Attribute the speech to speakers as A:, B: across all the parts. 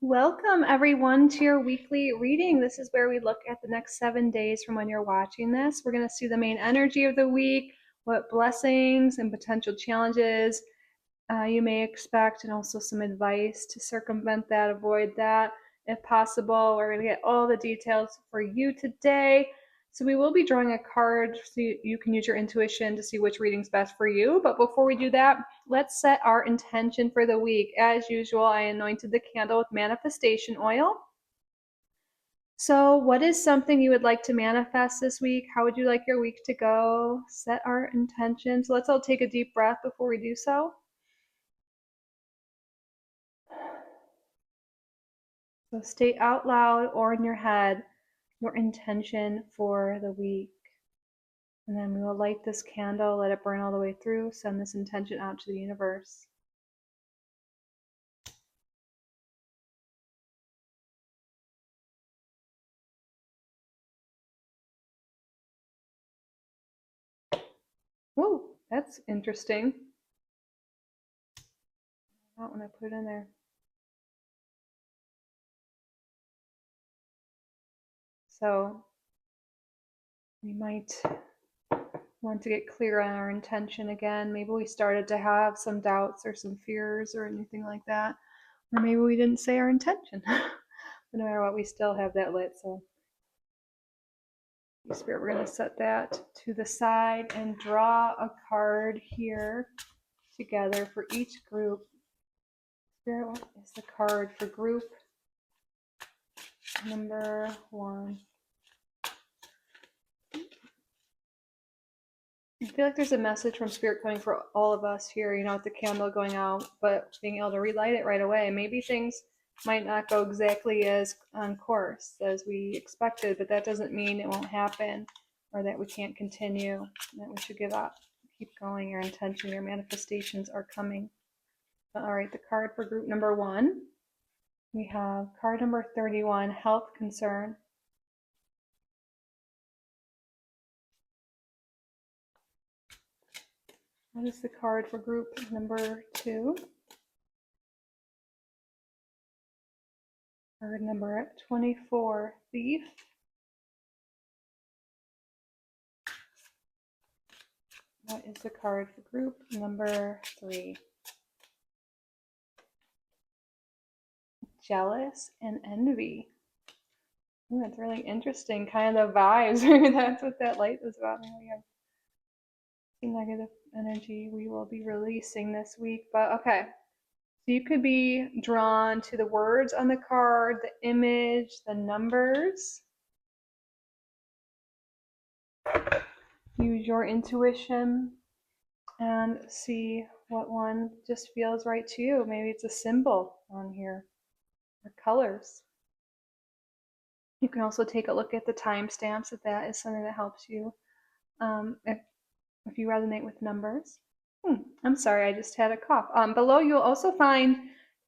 A: Welcome everyone to your weekly reading. This is where we look at the next 7 days from when you're watching this. We're going to see the main energy of the week, what blessings and potential challenges you may expect, and also some advice to circumvent that, avoid that if possible. We're going to get all the details for you today. So we will be drawing a card so you can use your intuition to see which reading's best for you. But before we do that, let's set our intention for the week. As usual, I anointed the candle with manifestation oil. So what is something you would like to manifest this week? How would you like your week to go? Set our intention. So let's all take a deep breath before we do so. So state out loud or in your head your intention for the week. And then we will light this candle, let it burn all the way through, send this intention out to the universe. Whoa, that's interesting. Not when I put it in there. So we might want to get clear on our intention again. Maybe we started to have some doubts or some fears or anything like that. Or maybe we didn't say our intention. But no matter what, we still have that lit. So Spirit, we're going to set that to the side and draw a card here together for each group. Spirit, what is the card for group number 1? I feel like there's a message from Spirit coming for all of us here, with the candle going out, but being able to relight it right away. Maybe things might not go exactly as on course as we expected, but that doesn't mean it won't happen or that we can't continue, that we should give up. Keep going. Your intention, your manifestations are coming. All right, the card for group number 1. We have card number 31, health concern. What is the card for group number 2? Card number 24, thief. What is the card for group number 3? Jealous and envy. Ooh, that's really interesting. Kind of the vibes. That's what that light was about. We have some negative energy we will be releasing this week. But okay. So you could be drawn to the words on the card, the image, the numbers. Use your intuition and see what one just feels right to you. Maybe it's a symbol on here or colors. You can also take a look at the timestamps if that is something that helps you. If you resonate with numbers. I'm sorry, I just had a cough. Below you'll also find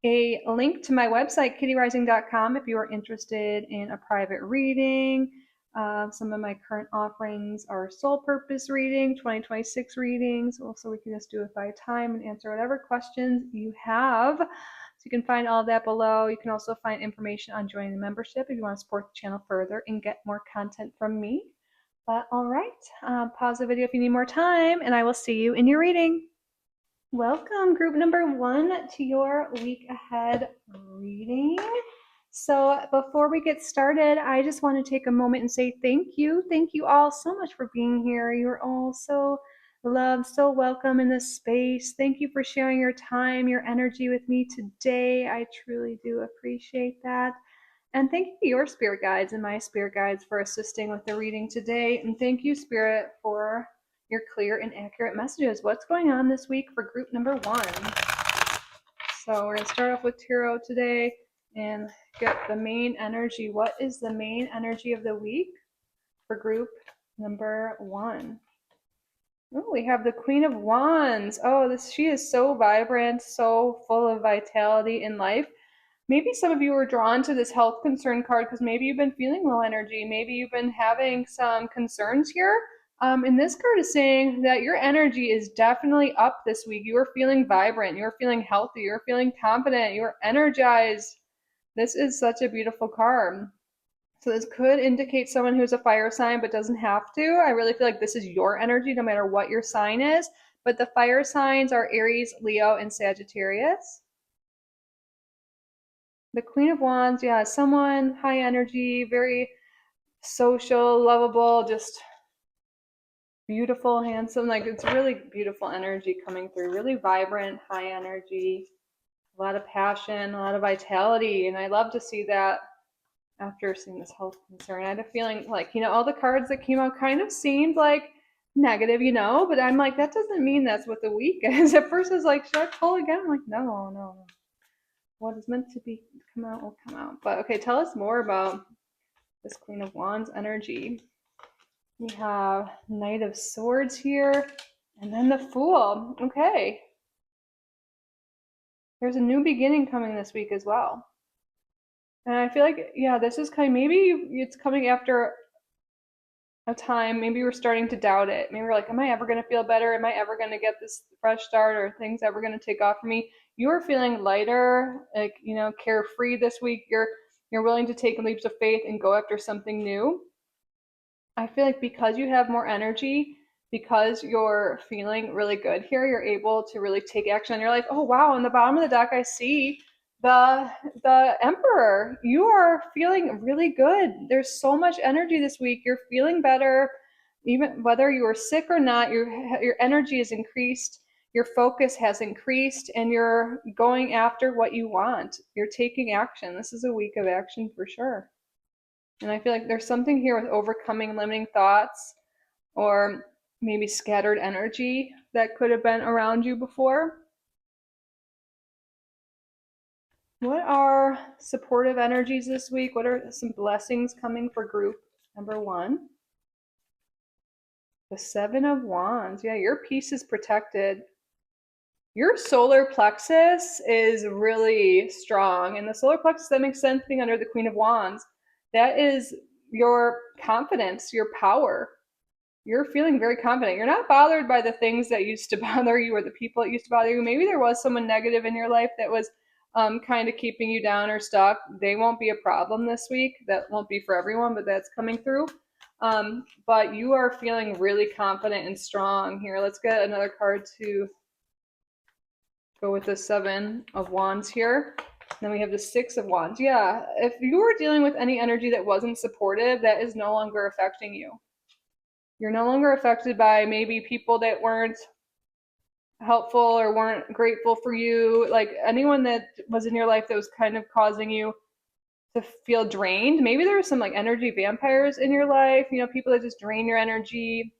A: a link to my website, kittyrising.com, if you are interested in a private reading. Some of my current offerings are soul purpose reading, 2026 readings. Also, we can just do it by time and answer whatever questions you have. So you can find all of that below. You can also find information on joining the membership if you want to support the channel further and get more content from me. But all right, pause the video if you need more time, and I will see you in your reading. Welcome, group number 1, to your week ahead reading. So before we get started, I just want to take a moment and say thank you. Thank you all so much for being here. You're all so loved, so welcome in this space. Thank you for sharing your time, your energy with me today. I truly do appreciate that. And thank you to your spirit guides and my spirit guides for assisting with the reading today. And thank you, Spirit, for your clear and accurate messages. What's going on this week for group number 1? So we're going to start off with tarot today and get the main energy. What is the main energy of the week for group number 1? Oh, we have the Queen of Wands. Oh, she is so vibrant, so full of vitality in life. Maybe some of you are drawn to this health concern card because maybe you've been feeling low energy. Maybe you've been having some concerns here. And this card is saying that your energy is definitely up this week. You are feeling vibrant. You are feeling healthy. You are feeling confident. You are energized. This is such a beautiful card. So this could indicate someone who's a fire sign but doesn't have to. I really feel like this is your energy no matter what your sign is. But the fire signs are Aries, Leo, and Sagittarius. The Queen of Wands, yeah, someone high energy, very social, lovable, just beautiful, handsome. Like it's really beautiful energy coming through, really vibrant, high energy, a lot of passion, a lot of vitality. And I love to see that after seeing this health concern. I had a feeling like, all the cards that came out kind of seemed like negative, but I'm like, that doesn't mean that's what the week is. At first I was like, should I pull again? I'm like, no. What is meant to be come out will come out. But okay, tell us more about this Queen of Wands energy. We have Knight of Swords here, and then the Fool. Okay. There's a new beginning coming this week as well. And I feel like, yeah, this is maybe it's coming after a time, maybe you were starting to doubt it. Maybe you're like, am I ever going to feel better? Am I ever going to get this fresh start? Or things ever going to take off for me? You're feeling lighter, like, carefree this week. You're willing to take leaps of faith and go after something new. I feel like because you have more energy, because you're feeling really good here, you're able to really take action on your life. Oh wow, on the bottom of the deck I see the Emperor. You are feeling really good. There's so much energy this week. You're feeling better. Even whether you are sick or not, your energy is increased, your focus has increased, and you're going after what you want. You're taking action. This is a week of action for sure. And I feel like there's something here with overcoming limiting thoughts or maybe scattered energy that could have been around you before. What are supportive energies this week? What are some blessings coming for group number 1? The Seven of Wands. Yeah, your peace is protected. Your solar plexus is really strong. And the solar plexus, that makes sense being under the Queen of Wands. That is your confidence, your power. You're feeling very confident. You're not bothered by the things that used to bother you or the people that used to bother you. Maybe there was someone negative in your life that was kind of keeping you down or stuck. They won't be a problem this week. That won't be for everyone, but that's coming through. But you are feeling really confident and strong here. Let's get another card to go with the Seven of Wands here. Then we have the Six of Wands. Yeah, if you were dealing with any energy that wasn't supportive, that is no longer affecting you. You're no longer affected by maybe people that weren't helpful or weren't grateful for you. Like anyone that was in your life that was kind of causing you to feel drained. Maybe there were some like energy vampires in your life, people that just drain your energy,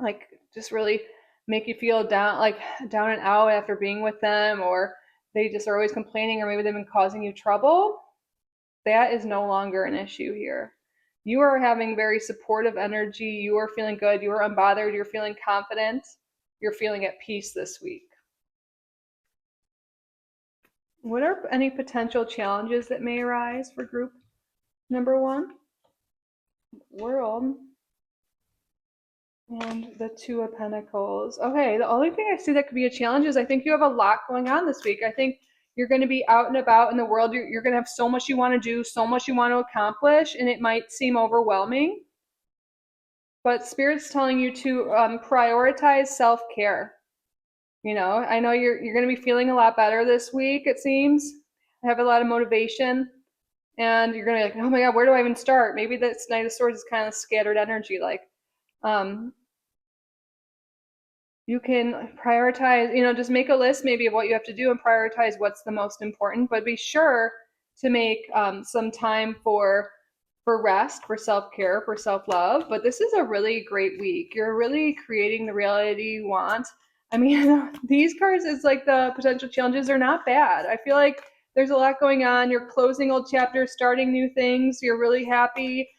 A: like just really make you feel down, like down and out after being with them, or they just are always complaining, or maybe they've been causing you trouble. That is no longer an issue here. You are having very supportive energy. You are feeling good. You are unbothered. You're feeling confident. You're feeling at peace this week. What are any potential challenges that may arise for group number 1? World. And the Two of Pentacles. Okay, the only thing I see that could be a challenge is I think you have a lot going on this week. I think you're going to be out and about in the world. You're going to have so much you want to do, so much you want to accomplish, and it might seem overwhelming. But Spirit's telling you to prioritize self-care. I know you're going to be feeling a lot better this week, it seems. Have a lot of motivation. And you're going to be like, oh my God, where do I even start? Maybe this Knight of Swords is kind of scattered energy. Like, you can prioritize, just make a list maybe of what you have to do and prioritize what's the most important. But be sure to make some time for rest, for self-care, for self-love. But this is a really great week. You're really creating the reality you want. I mean, these cards is like the potential challenges are not bad. I feel like there's a lot going on. You're closing old chapters, starting new things. You're really happy.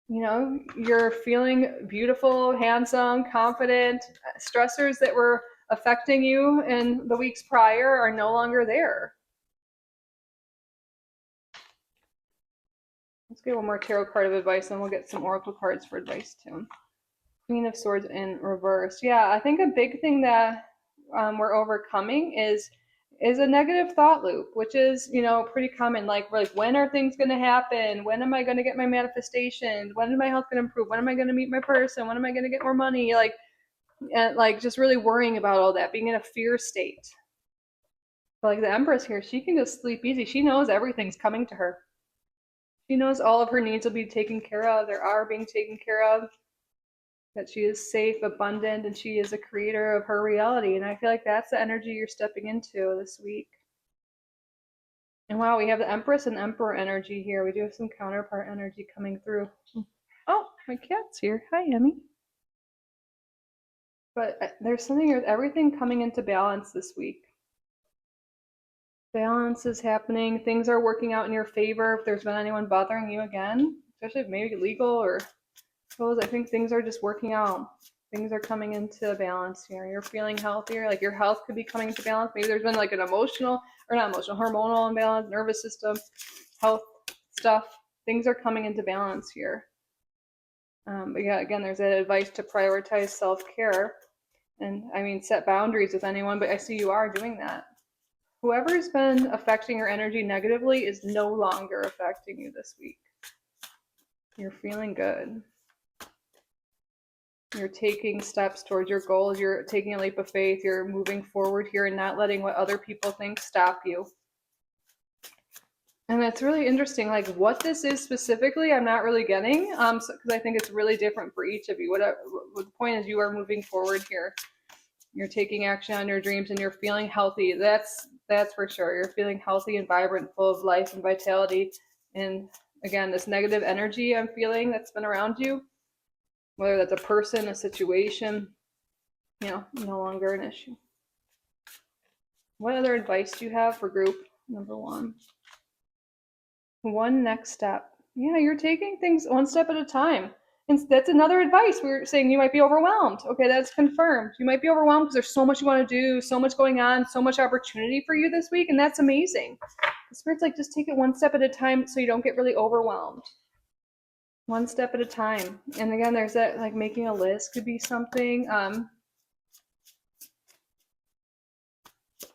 A: You're feeling beautiful, handsome, confident. Stressors that were affecting you in the weeks prior are no longer there. Let's get one more tarot card of advice, and we'll get some oracle cards for advice too. Queen of Swords in reverse. Yeah, I think a big thing that we're overcoming is is a negative thought loop, which is, pretty common. Like, we're like, when are things going to happen? When am I going to get my manifestations? When is my health going to improve? When am I going to meet my person? When am I going to get more money? Like, and like just really worrying about all that, being in a fear state. But like the Empress here, she can just sleep easy. She knows everything's coming to her. She knows all of her needs will be taken care of. They are being taken care of. That she is safe, abundant, and she is a creator of her reality. And I feel like that's the energy you're stepping into this week. And wow, we have the Empress and Emperor energy here. We do have some counterpart energy coming through. Oh, my cat's here. Hi, Emmy. But there's something here with everything coming into balance this week. Balance is happening. Things are working out in your favor. If there's been anyone bothering you again, especially if maybe legal or suppose, I think things are just working out. Things are coming into balance here. You're feeling healthier. Like your health could be coming into balance. Maybe there's been like an emotional, or not emotional, hormonal imbalance, nervous system, health stuff. Things are coming into balance here. But yeah, again, there's that advice to prioritize self-care. And I mean, set boundaries with anyone, but I see you are doing that. Whoever's been affecting your energy negatively is no longer affecting you this week. You're feeling good. You're taking steps towards your goals. You're taking a leap of faith. You're moving forward here and not letting what other people think stop you. And it's really interesting, like what this is specifically, I'm not really getting, because I think it's really different for each of you. What the point is, you are moving forward here. You're taking action on your dreams and you're feeling healthy. That's for sure. You're feeling healthy and vibrant, full of life and vitality. And again, this negative energy I'm feeling that's been around you, whether that's a person, a situation, no longer an issue. What other advice do you have for group number one? One next step. Yeah, you're taking things one step at a time. And that's another advice. We were saying you might be overwhelmed. Okay, that's confirmed. You might be overwhelmed because there's so much you want to do, so much going on, so much opportunity for you this week, and that's amazing. The Spirit's like, just take it one step at a time so you don't get really overwhelmed. One step at a time. And again, there's that, like making a list could be something. And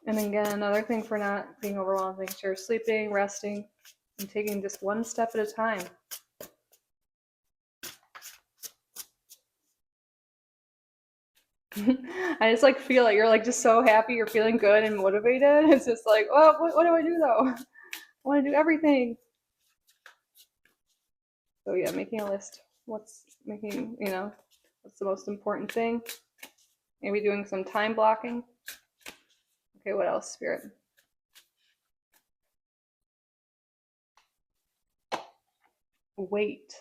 A: again, another thing for not being overwhelmed, making sure you're sleeping, resting, and taking just one step at a time. I just like feel like you're like just so happy, you're feeling good and motivated. It's just like, oh, what do I do though? I want to do everything. So yeah, making a list. What's the most important thing? Maybe doing some time blocking. Okay, what else, Spirit? Wait.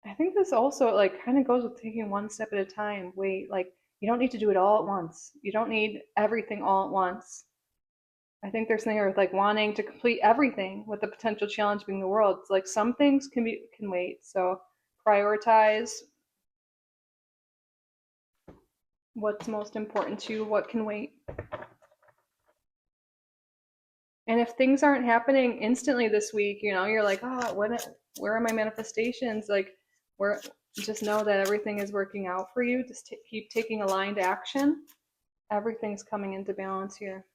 A: I think this also like kind of goes with taking one step at a time. Wait, like you don't need to do it all at once. You don't need everything all at once. I think there's something with like wanting to complete everything with the potential challenge being the world. It's like some things can wait. So prioritize what's most important to you, what can wait. And if things aren't happening instantly this week, you're like, oh, where are my manifestations? Like, where? Just know that everything is working out for you. Just keep taking aligned action. Everything's coming into balance here.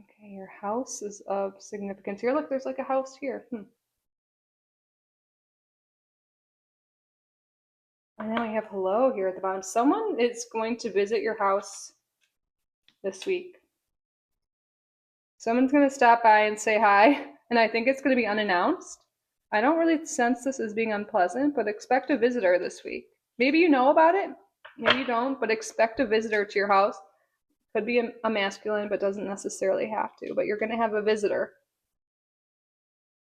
A: Okay, your house is of significance here. Look, there's like a house here. And then we have hello here at the bottom. Someone is going to visit your house this week. Someone's going to stop by and say hi, and I think it's going to be unannounced. I don't really sense this as being unpleasant, but expect a visitor this week. Maybe you know about it, maybe you don't, but expect a visitor to your house. Could be a masculine, but doesn't necessarily have to. But you're going to have a visitor.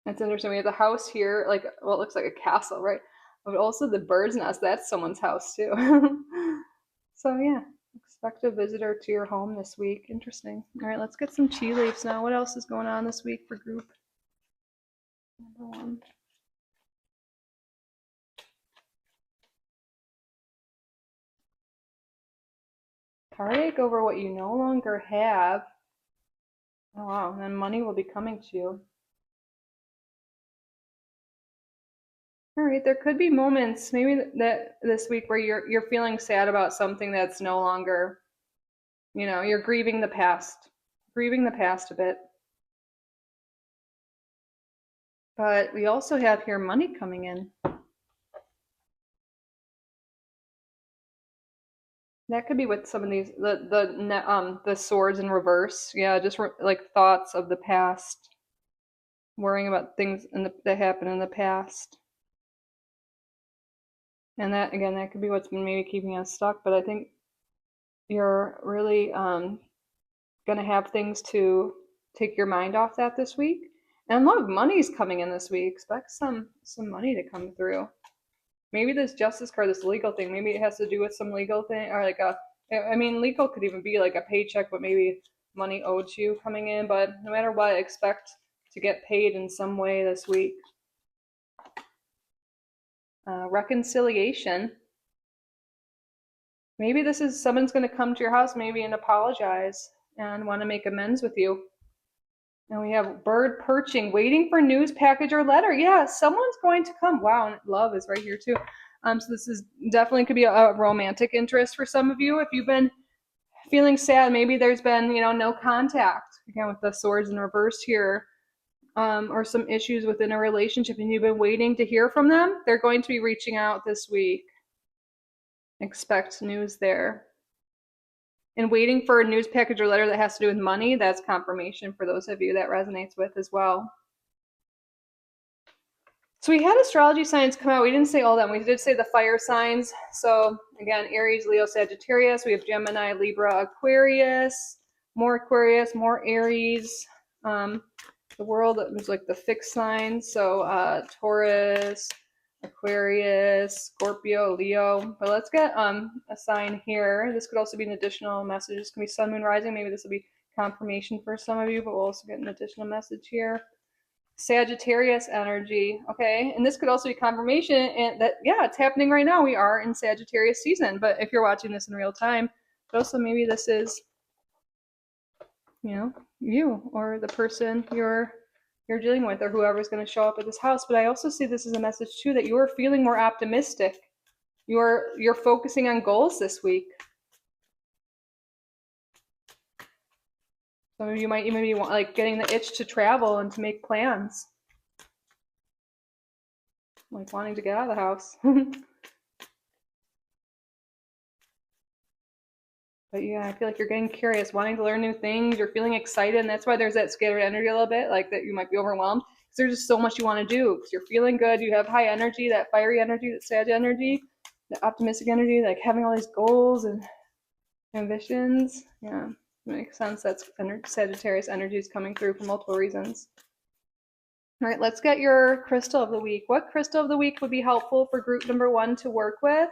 A: That's interesting. We have the house here, like, well, it looks like a castle, right? But also the bird's nest, that's someone's house too. So yeah, expect a visitor to your home this week. Interesting. All right, let's get some tea leaves now. What else is going on this week for group number one? Heartache over what you no longer have. Oh wow, and then money will be coming to you. All right, there could be moments maybe that this week where you're feeling sad about something that's no longer, you're grieving the past a bit. But we also have here money coming in. That could be with some of these the swords in reverse. Yeah, just like thoughts of the past, worrying about things that happened in the past. And that again, that could be what's been maybe keeping us stuck. But I think you're really gonna have things to take your mind off that this week. And a lot of money's coming in this week. Expect some money to come through. Maybe this justice card, this legal thing, maybe it has to do with some legal thing or like I mean, legal could even be like a paycheck, but maybe money owed to you coming in. But no matter what, expect to get paid in some way this week. Reconciliation. Maybe this is someone's going to come to your house maybe and apologize and want to make amends with you. And we have bird perching, waiting for news package or letter. Yeah, someone's going to come. Wow, and love is right here too. So this is definitely could be a romantic interest for some of you. If you've been feeling sad, maybe there's been, no contact. Again, with the swords in reverse here, or some issues within a relationship and you've been waiting to hear from them, they're going to be reaching out this week. Expect news there. And waiting for a news package or letter that has to do with money, that's confirmation for those of you that resonates with as well. So we had astrology signs come out. We didn't say all that. We did say the fire signs. So again, Aries, Leo, Sagittarius. We have Gemini, Libra, Aquarius, more Aries. The world was like the fixed signs. So Taurus, Aquarius, Scorpio, Leo. But let's get a sign here. This could also be an additional message. This can be Sun, Moon, Rising. Maybe this will be confirmation for some of you, but we'll also get an additional message here. Sagittarius energy, okay, and this could also be confirmation and that it's happening right now. We are in Sagittarius season, but if you're watching this in real time, but also maybe this is, you or the person you're dealing with or whoever's going to show up at this house. But I also see this as a message too that you are feeling more optimistic. You're focusing on goals this week. Some of you might even be like getting the itch to travel and to make plans. Like wanting to get out of the house. But yeah, I feel like you're getting curious, wanting to learn new things. You're feeling excited, and that's why there's that scattered energy a little bit, like that you might be overwhelmed. Because there's just so much you want to do. Because you're feeling good, you have high energy, that fiery energy, that Sag energy, the optimistic energy, like having all these goals and ambitions. Yeah, it makes sense. That's Sagittarius energy is coming through for multiple reasons. All right, let's get your crystal of the week. What crystal of the week would be helpful for group number 1 to work with?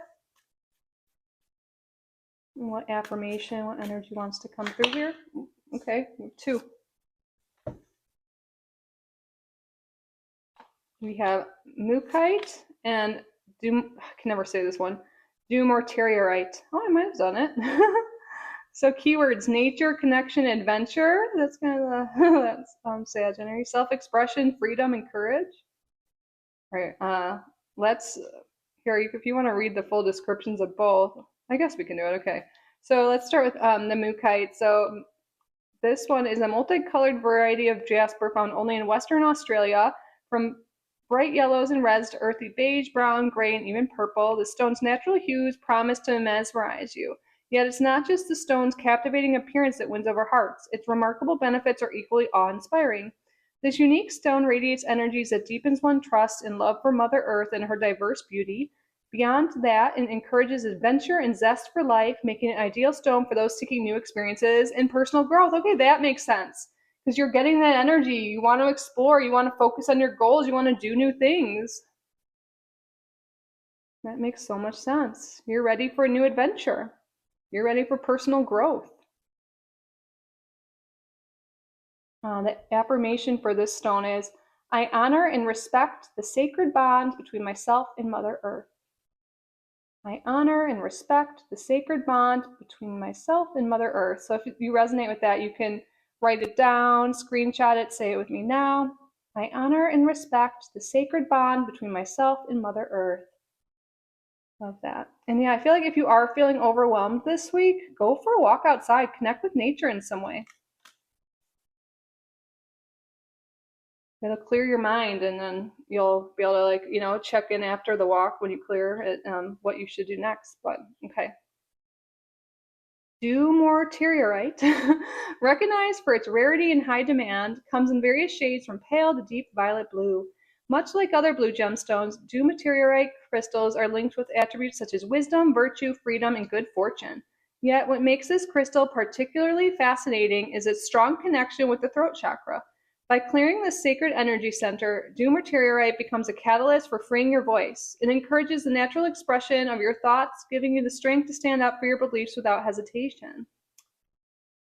A: What affirmation, what energy wants to come through here? Okay, 2. We have Mukite and I can never say this one. Dumortierite. Oh, I might have done it. So keywords: nature, connection, adventure. That's kind of that's Sag energy. Self-expression, freedom, and courage. All right. Let's here. If you want to read the full descriptions of both, I guess we can do it. Okay. So let's start with the Mukite. So this one is a multicolored variety of jasper found only in Western Australia, from bright yellows and reds to earthy beige, brown, gray, and even purple. The stone's natural hues promise to mesmerize you. Yet it's not just the stone's captivating appearance that wins over hearts. Its remarkable benefits are equally awe-inspiring. This unique stone radiates energies that deepens one's trust and love for Mother Earth and her diverse beauty. Beyond that, it encourages adventure and zest for life, making it an ideal stone for those seeking new experiences and personal growth. Okay, that makes sense. Because you're getting that energy. You want to explore. You want to focus on your goals. You want to do new things. That makes so much sense. You're ready for a new adventure. You're ready for personal growth. The affirmation for this stone is, I honor and respect the sacred bond between myself and Mother Earth. I honor and respect the sacred bond between myself and Mother Earth. So if you resonate with that, you can write it down, screenshot it, say it with me now. I honor and respect the sacred bond between myself and Mother Earth. Love that. And yeah, I feel like if you are feeling overwhelmed this week, go for a walk outside, connect with nature in some way. It'll clear your mind, and then you'll be able to, like, check in after the walk when you clear it, what you should do next. But okay. Dumortierite, recognized for its rarity and high demand, comes in various shades from pale to deep violet blue. Much like other blue gemstones, dumortierite crystals are linked with attributes such as wisdom, virtue, freedom, and good fortune. Yet what makes this crystal particularly fascinating is its strong connection with the throat chakra. By clearing the sacred energy center, dumortierite becomes a catalyst for freeing your voice. It encourages the natural expression of your thoughts, giving you the strength to stand up for your beliefs without hesitation.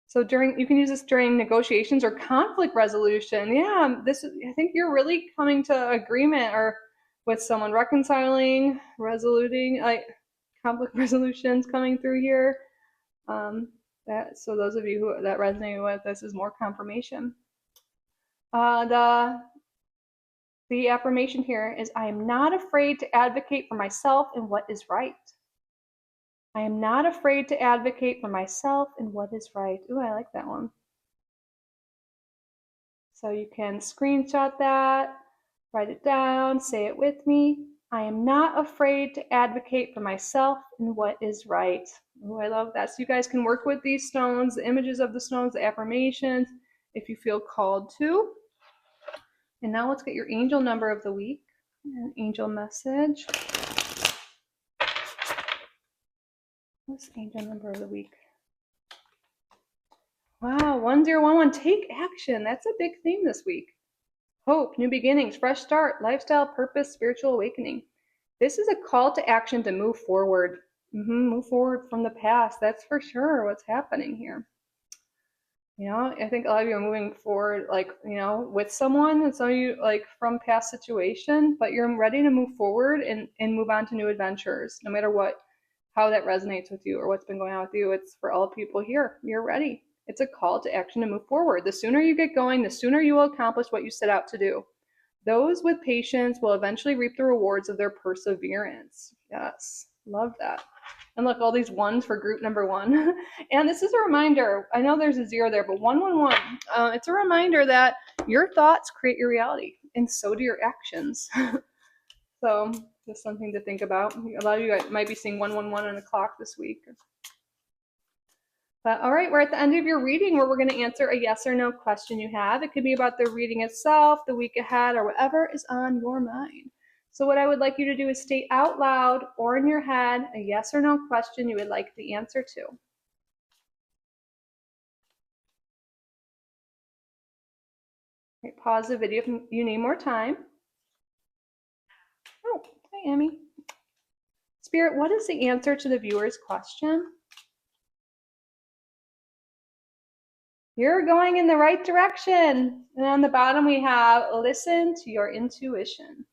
A: So you can use this during negotiations or conflict resolution. Yeah, I think you're really coming to agreement or with someone, reconciling, resoluting, like conflict resolutions coming through here. So those of you who that resonate with, this is more confirmation. The affirmation here is, I am not afraid to advocate for myself and what is right. I am not afraid to advocate for myself and what is right. Ooh, I like that one. So you can screenshot that, write it down, say it with me. I am not afraid to advocate for myself and what is right. Ooh, I love that. So you guys can work with these stones, the images of the stones, the affirmations, if you feel called to. And now let's get your angel number of the week, an angel message. What's angel number of the week? Wow, 1011, take action. That's a big theme this week. Hope, new beginnings, fresh start, lifestyle, purpose, spiritual awakening. This is a call to action to move forward. Move forward from the past. That's for sure what's happening here. I think a lot of you are moving forward, like, with someone, and some of you, like, from past situations, but you're ready to move forward and move on to new adventures, no matter how that resonates with you or what's been going on with you. It's for all people here. You're ready. It's a call to action to move forward. The sooner you get going, the sooner you will accomplish what you set out to do. Those with patience will eventually reap the rewards of their perseverance. Yes, love that. And look, all these ones for group number 1. And this is a reminder. I know there's a 0 there, but 111. It's a reminder that your thoughts create your reality, and so do your actions. So just something to think about. A lot of you might be seeing 111 on the clock this week. But all right, we're at the end of your reading, where we're going to answer a yes or no question you have. It could be about the reading itself, the week ahead, or whatever is on your mind. So what I would like you to do is state out loud or in your head a yes or no question you would like the answer to. Okay, pause the video if you need more time. Oh, hi, Amy. Spirit, what is the answer to the viewer's question? You're going in the right direction. And on the bottom we have, listen to your intuition.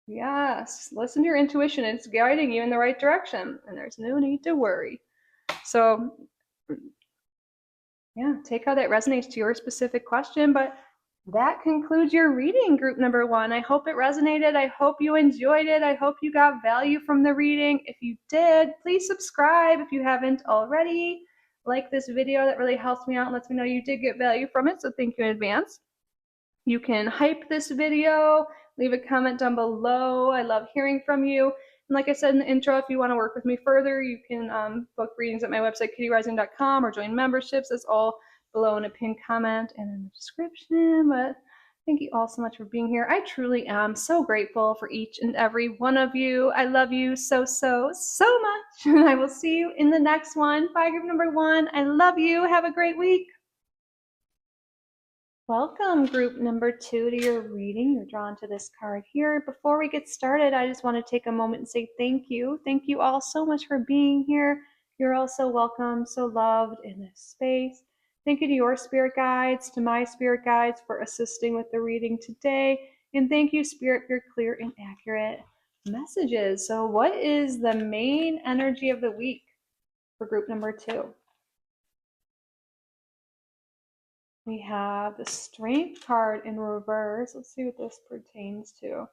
A: Yes, listen to your intuition. It's guiding you in the right direction, and there's no need to worry. So yeah, take how that resonates to your specific question. But that concludes your reading, group number 1. I hope it resonated. I hope you enjoyed it. I hope you got value from the reading. If you did, please subscribe if you haven't already. Like this video, that really helps me out and lets me know you did get value from it, so thank you in advance. You can hype this video, leave a comment down below. I love hearing from you. And like I said in the intro, if you want to work with me further, you can book readings at my website, kittyrising.com, or join memberships. It's all below in a pinned comment and in the description. But thank you all so much for being here. I truly am so grateful for each and every one of you. I love you so, so, so much. And I will see you in the next one. Bye, group number 1. I love you. Have a great week. Welcome, group number 2, to your reading. You're drawn to this card here. Before we get started, I just want to take a moment and say thank you. Thank you all so much for being here. You're all so welcome, so loved in this space. Thank you to your spirit guides, to my spirit guides, for assisting with the reading today. And thank you, Spirit, for your clear and accurate messages. So what is the main energy of the week for group number 2? We have the Strength card in reverse. Let's see what this pertains to.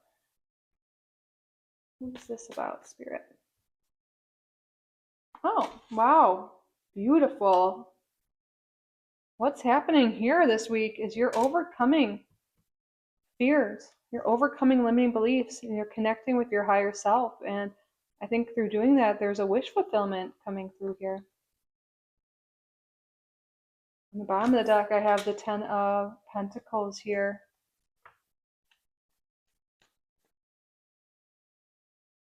A: What's this about, Spirit? Oh, wow. Beautiful. What's happening here this week is you're overcoming fears. You're overcoming limiting beliefs and you're connecting with your higher self. And I think through doing that, there's a wish fulfillment coming through here. On the bottom of the deck, I have the 10 of Pentacles here.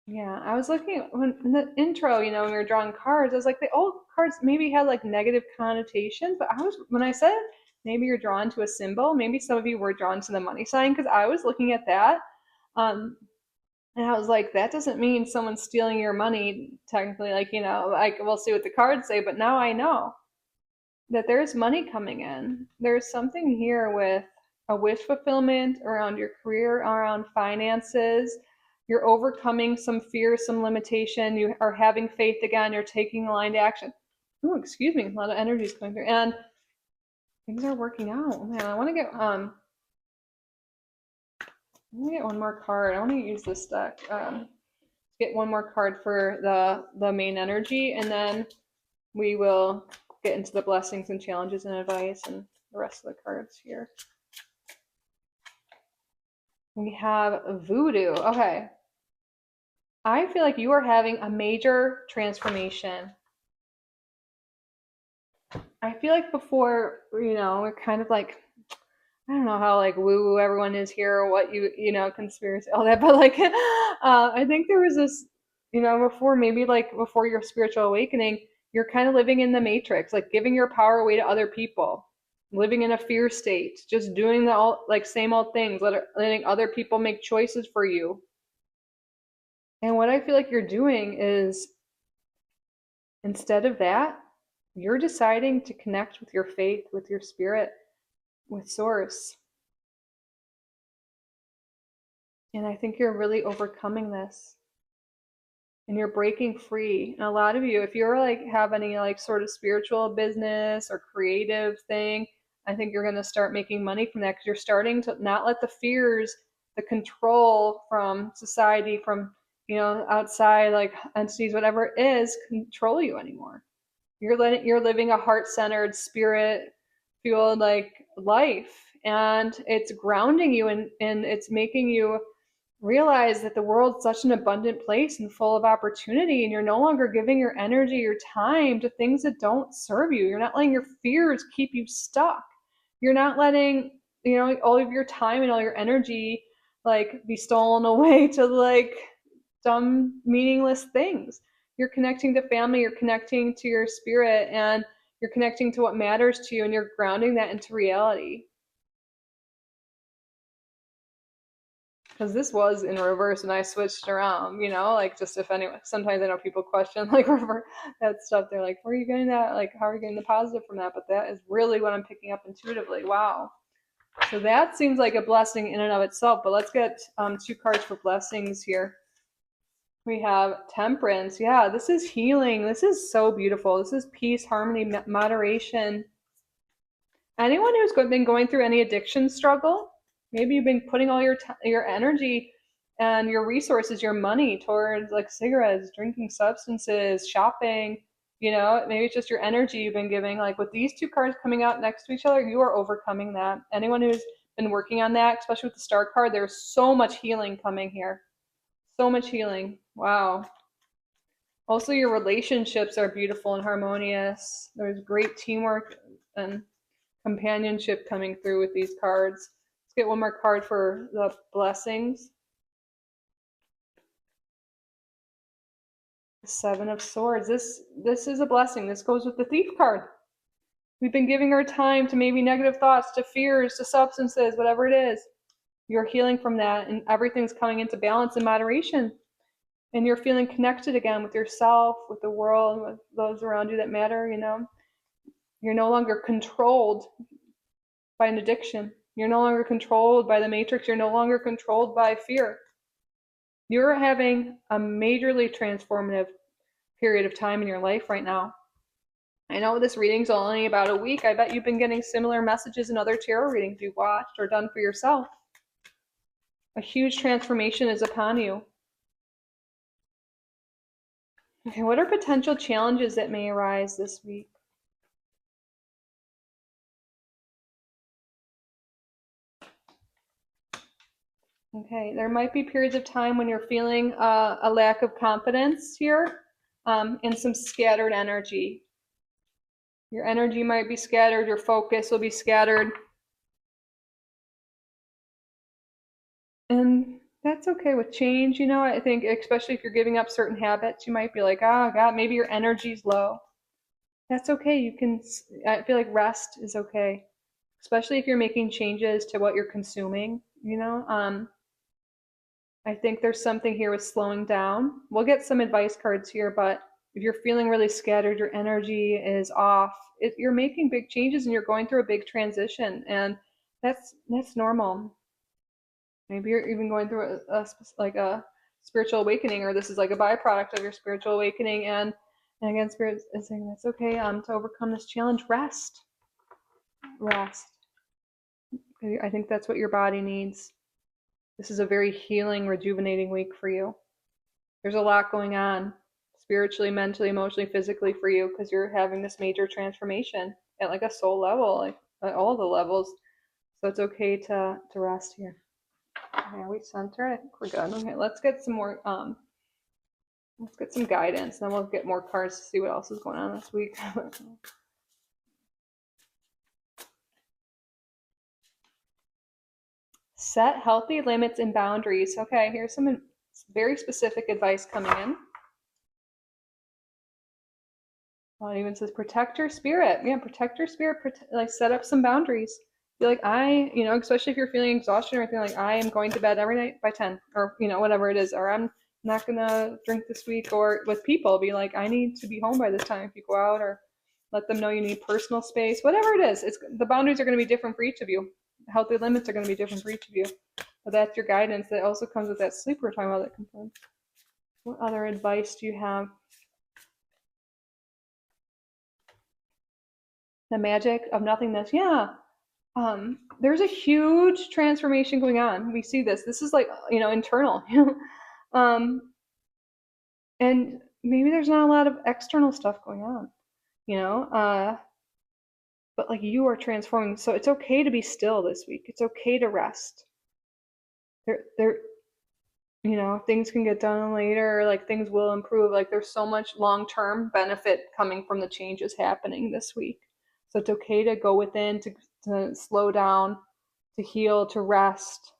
A: Yeah, I was looking when in the intro, when we were drawing cards, I was like, the old cards maybe had like negative connotations, but when I said maybe you're drawn to a symbol, maybe some of you were drawn to the money sign because I was looking at that. And I was like, that doesn't mean someone's stealing your money, technically, like we'll see what the cards say, but now I know that there's money coming in. There's something here with a wish fulfillment around your career, around finances. You're overcoming some fear, some limitation. You are having faith again. You're taking aligned action. Oh, excuse me. A lot of energy is coming through. And things are working out. Man, I want to get one more card. I want to use this deck. Get one more card for the main energy, and then we will get into the blessings and challenges and advice and the rest of the cards here. We have Voodoo. Okay. I feel like you are having a major transformation. I feel like before, we're kind of like, I don't know how like woo everyone is here or what conspiracy, all that, but like, I think there was this, before your spiritual awakening, you're kind of living in the matrix, like giving your power away to other people, living in a fear state, just doing the same old things, letting other people make choices for you. And what I feel like you're doing is, instead of that, you're deciding to connect with your faith, with your spirit, with source. And I think you're really overcoming this. And you're breaking free. And a lot of you, if you're have any sort of spiritual business or creative thing, I think you're going to start making money from that because you're starting to not let the fears, the control from society, from outside entities, whatever it is, control you anymore. You're living a heart-centered, spirit-fueled life, and it's grounding you and it's making you realize that the world's such an abundant place and full of opportunity, and you're no longer giving your energy, your time to things that don't serve you. You're not letting your fears keep you stuck. You're not letting all of your time and all your energy be stolen away to dumb meaningless things. You're connecting to family, you're connecting to your spirit, and you're connecting to what matters to you, and you're grounding that into reality. Because this was in reverse and I switched around, just if anyone, sometimes I know people question reverse that stuff. They're like, where are you getting that? How are you getting the positive from that? But that is really what I'm picking up intuitively. Wow. So that seems like a blessing in and of itself. But let's get 2 cards for blessings here. We have Temperance. Yeah, this is healing. This is so beautiful. This is peace, harmony, moderation. Anyone who's been going through any addiction struggle, maybe you've been putting all your energy and your resources, your money towards cigarettes, drinking substances, shopping, maybe it's just your energy you've been giving. With these 2 cards coming out next to each other, you are overcoming that. Anyone who's been working on that, especially with the Star card, there's so much healing coming here. So much healing. Wow. Also, your relationships are beautiful and harmonious. There's great teamwork and companionship coming through with these cards. Let's get one more card for the blessings. The 7 of Swords. This is a blessing. This goes with the Thief card. We've been giving our time to maybe negative thoughts, to fears, to substances, whatever it is. You're healing from that, and everything's coming into balance and moderation. And you're feeling connected again with yourself, with the world, with those around you that matter. You're no longer controlled by an addiction. You're no longer controlled by the matrix. You're no longer controlled by fear. You're having a majorly transformative period of time in your life right now. I know this reading's only about a week. I bet you've been getting similar messages in other tarot readings you've watched or done for yourself. A huge transformation is upon you. Okay, what are potential challenges that may arise this week? Okay, there might be periods of time when you're feeling a lack of confidence here and some scattered energy. Your energy might be scattered, your focus will be scattered. And that's okay with change, you know. I think especially if you're giving up certain habits, you might be like, oh God, maybe your energy's low. That's okay. You can, I feel like rest is okay, especially if you're making changes to what you're consuming, you know. I think there's something here with slowing down. We'll get some advice cards here, but if you're feeling really scattered, your energy is off, you're making big changes and you're going through a big transition, and that's normal. Maybe you're even going through a spiritual awakening, or this is like a byproduct of your spiritual awakening. And again, Spirit is saying that's okay. To overcome this challenge, rest. I think that's what your body needs. This is a very healing, rejuvenating week for you. There's a lot going on spiritually, mentally, emotionally, physically for you because you're having this major transformation at like a soul level, like at all the levels. So it's okay to rest here. Okay, are we centered? I think we're good. Okay, let's get some more let's get some guidance, and then we'll get more cards to see what else is going on this week. Set healthy limits and boundaries. Okay, here's some very specific advice coming in. Well, it even says protect your spirit. Yeah, protect your spirit. Like set up some boundaries. Be like, especially if you're feeling exhaustion or anything, like I am going to bed every night by 10, or whatever it is, or I'm not gonna drink this week, or with people, be like, I need to be home by this time if you go out, or let them know you need personal space, whatever it is. The boundaries are going to be different for each of you. Healthy limits are going to be different for each of you. But that's your guidance. That also comes with that sleep we're talking about. That comes. What other advice do you have? The magic of nothingness. Yeah. There's a huge transformation going on. We see this. This is like, internal. um, and maybe there's not a lot of external stuff going on, but like you are transforming. So it's okay to be still this week. It's okay to rest. There, things can get done later, like things will improve. Like there's so much long-term benefit coming from the changes happening this week. So it's okay to go within, to slow down, to heal, to rest.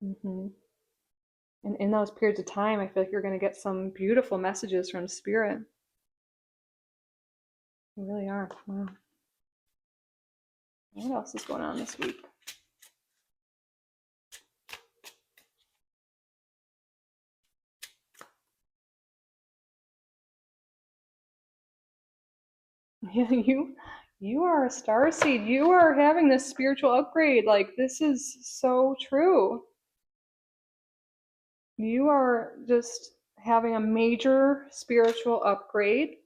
A: And in those periods of time, I feel like you're going to get some beautiful messages from Spirit. You really are. Wow. What else is going on this week? Yeah, you are a star seed. You are having this spiritual upgrade. Like this is so true. You are just having a major spiritual upgrade,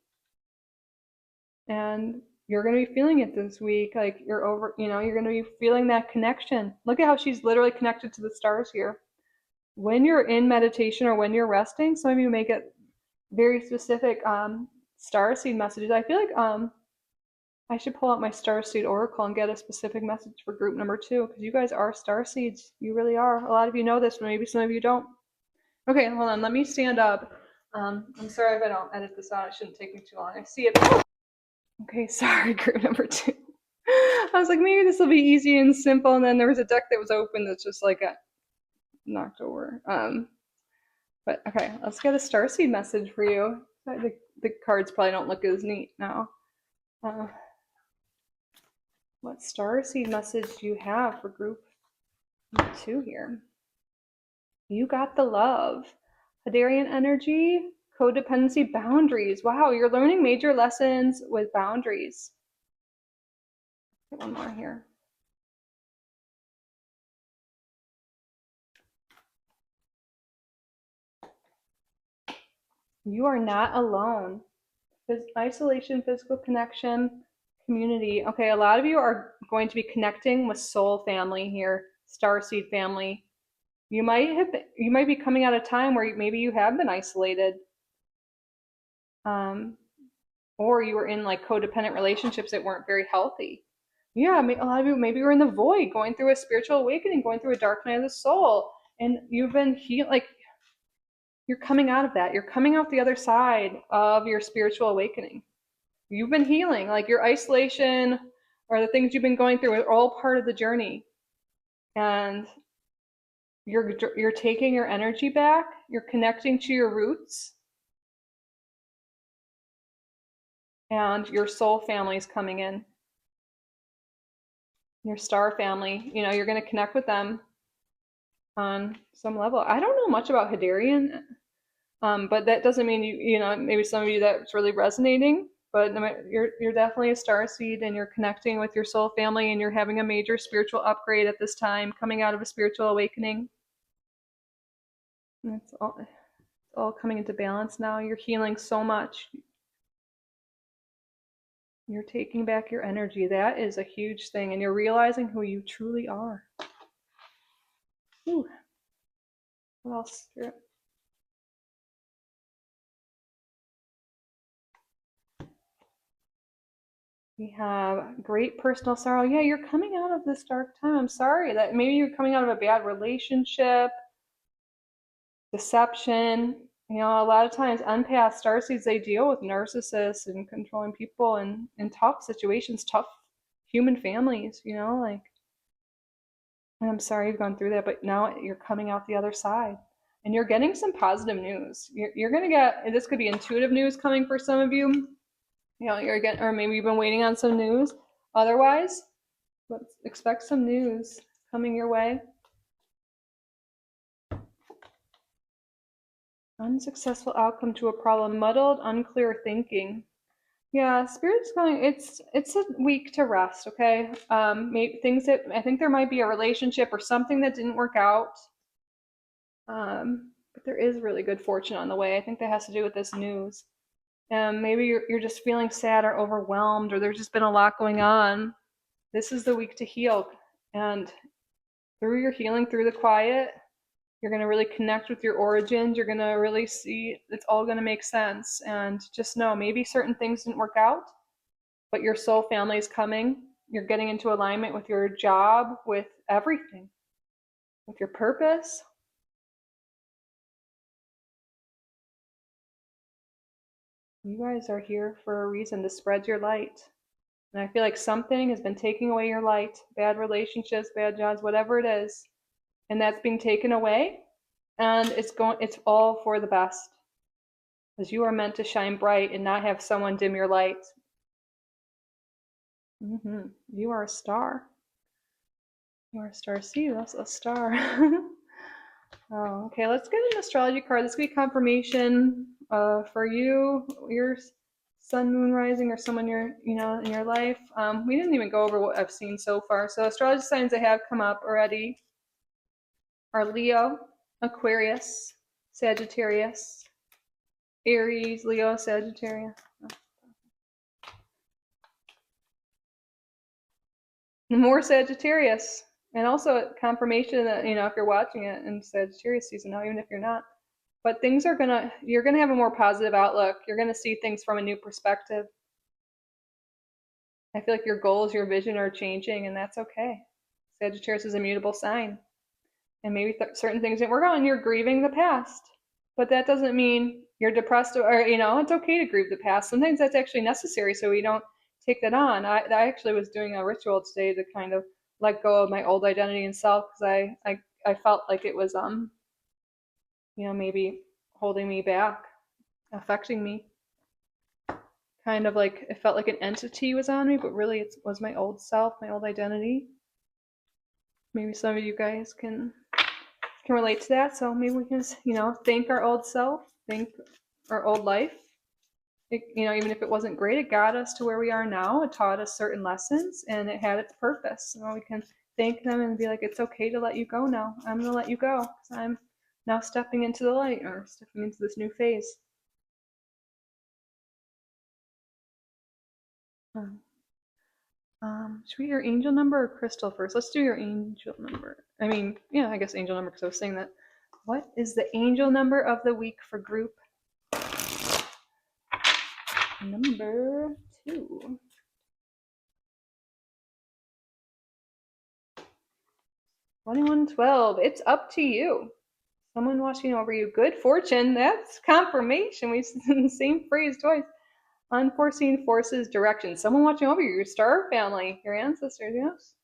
A: and you're going to be feeling it this week. Like you're going to be feeling that connection. Look at how she's literally connected to the stars here. When you're in meditation or when you're resting, some of you make it very specific starseed messages. I feel like I should pull out my starseed oracle and get a specific message for group number 2, because you guys are starseeds. You really are. A lot of you know this, but maybe some of you don't. Okay, hold on. Let me stand up. I'm sorry if I don't edit this out. It shouldn't take me too long. I see it. Okay, sorry, group number 2. I was like, maybe this will be easy and simple, and then there was a deck that was open that's just like got knocked over. But okay, let's get a starseed message for you. The cards probably don't look as neat now. What starseed message do you have for group 2 here? You got the love. Hadarian energy, codependency, boundaries. Wow, you're learning major lessons with boundaries. Get one more here. You are not alone. Isolation, physical connection, community. Okay, a lot of you are going to be connecting with soul family here, starseed family. You might be coming at a time where maybe you have been isolated, um, or you were in like codependent relationships that weren't very healthy. Yeah, a lot of you maybe you're in the void, going through a spiritual awakening, going through a dark night of the soul, and you've been healed. Like you're coming out of that. You're coming out the other side of your spiritual awakening. You've been healing. Like your isolation or the things you've been going through are all part of the journey, and you're taking your energy back. You're connecting to your roots, and your soul family is coming in. Your star family. You're going to connect with them on some level. I don't know much about Hadarian, but that doesn't mean maybe some of you that's really resonating. But you're definitely a star seed, and you're connecting with your soul family, and you're having a major spiritual upgrade at this time, coming out of a spiritual awakening. And it's all coming into balance now. You're healing so much. You're taking back your energy. That is a huge thing, and you're realizing who you truly are. Ooh. What else? We have great personal sorrow. Yeah, you're coming out of this dark time. I'm sorry that maybe you're coming out of a bad relationship, deception. A lot of times empaths, starseeds, they deal with narcissists and controlling people and in tough situations, tough human families, like, and I'm sorry you've gone through that, but now you're coming out the other side. And you're getting some positive news. You're going to get, this could be intuitive news coming for some of you. You're getting, or maybe you've been waiting on some news. Otherwise, let's expect some news coming your way. Unsuccessful outcome to a problem, muddled, unclear thinking. Yeah, spirit's going. It's a week to rest. Okay, maybe things that I think there might be a relationship or something that didn't work out. But there is really good fortune on the way. I think that has to do with this news. Maybe you're just feeling sad or overwhelmed, or there's just been a lot going on. This is the week to heal, and through your healing, through the quiet, you're going to really connect with your origins. You're going to really see it's all going to make sense. And just know maybe certain things didn't work out, but your soul family is coming. You're getting into alignment with your job, with everything, with your purpose. You guys are here for a reason, to spread your light. And I feel like something has been taking away your light, bad relationships, bad jobs, whatever it is, and that's being taken away. And it's all for the best, because you are meant to shine bright and not have someone dim your light. You are a star. You are a star. See, that's a star. Oh, okay, let's get an astrology card. This could be confirmation for you, your sun, moon, rising, or someone in your life. We didn't even go over what I've seen so far. So astrology signs that have come up already are Leo, Aquarius, Sagittarius, Aries, Leo, Sagittarius. More Sagittarius. And also confirmation that, if you're watching it in Sagittarius season now, even if you're not. But you're gonna have a more positive outlook. You're gonna see things from a new perspective. I feel like your goals, your vision are changing, and that's okay. Sagittarius is a mutable sign. And maybe certain things didn't work out and you're grieving the past. But that doesn't mean you're depressed, or, it's okay to grieve the past. Sometimes that's actually necessary so we don't take that on. I actually was doing a ritual today to kind of let go of my old identity and self, because I felt like it was maybe holding me back, affecting me. Kind of like it felt like an entity was on me, but really it was my old self, my old identity. Maybe some of you guys can relate to that. So maybe we can, thank our old self, thank our old life. Even if it wasn't great, it got us to where we are now. It taught us certain lessons, and it had its purpose. We can thank them and be like, it's okay to let you go now. I'm going to let you go because I'm now stepping into the light, or stepping into this new phase. Should we do your angel number or crystal first? Let's do your angel number. I mean, yeah, I guess angel number because I was saying that. What is the angel number of the week for group number 2? 2112. It's up to you. Someone watching over you. Good fortune. That's confirmation. We've seen the same phrase twice. Unforeseen forces, direction. Someone watching over you. Your star family. Your ancestors, yes.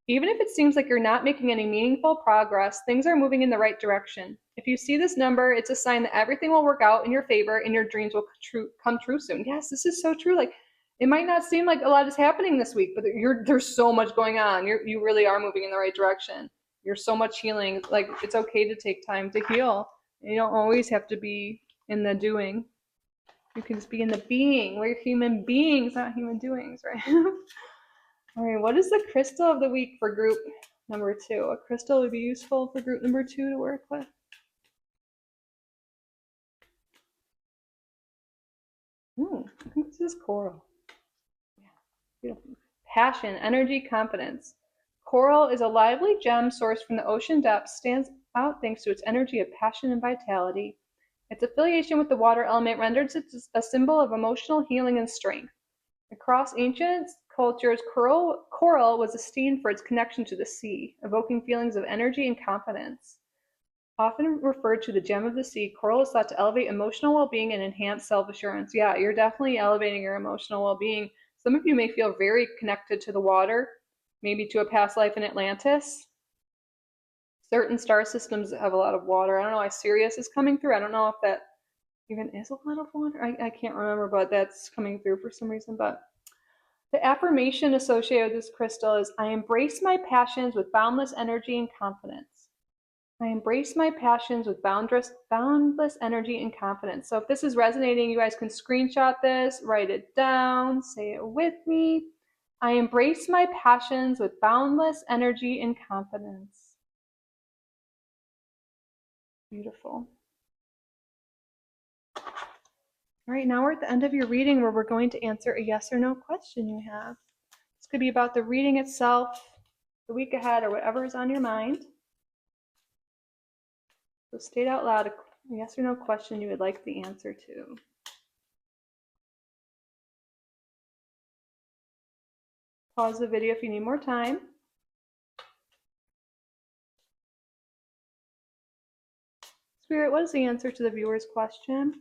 A: Even if it seems like you're not making any meaningful progress, things are moving in the right direction. If you see this number, it's a sign that everything will work out in your favor and your dreams will come true soon. Yes, this is so true. Like, it might not seem like a lot is happening this week, but there's so much going on. You really are moving in the right direction. There's so much healing. Like, it's okay to take time to heal. You don't always have to be in the doing. You can just be in the being. We're human beings, not human doings, right? All right, what is the crystal of the week for group number 2? A crystal would be useful for group number 2 to work with. I think this is coral. Yeah, beautiful. Passion, energy, confidence. Coral is a lively gem sourced from the ocean depths, stands out thanks to its energy of passion and vitality. Its affiliation with the water element renders it a symbol of emotional healing and strength. Across ancient cultures, coral was esteemed for its connection to the sea, evoking feelings of energy and confidence. Often referred to the gem of the sea, coral is thought to elevate emotional well-being and enhance self-assurance. Yeah, you're definitely elevating your emotional well-being. Some of you may feel very connected to the water, maybe to a past life in Atlantis. Certain star systems have a lot of water. I don't know why Sirius is coming through. I don't know if that even is a lot of water. I can't remember, but that's coming through for some reason. But the affirmation associated with this crystal is, I embrace my passions with boundless energy and confidence. I embrace my passions with boundless energy and confidence. So if this is resonating, you guys can screenshot this, write it down, say it with me. I embrace my passions with boundless energy and confidence. Beautiful. All right, now we're at the end of your reading where we're going to answer a yes or no question you have. This could be about the reading itself, the week ahead, or whatever is on your mind. So state out loud a yes or no question you would like the answer to. Pause the video if you need more time. Spirit, what is the answer to the viewer's question?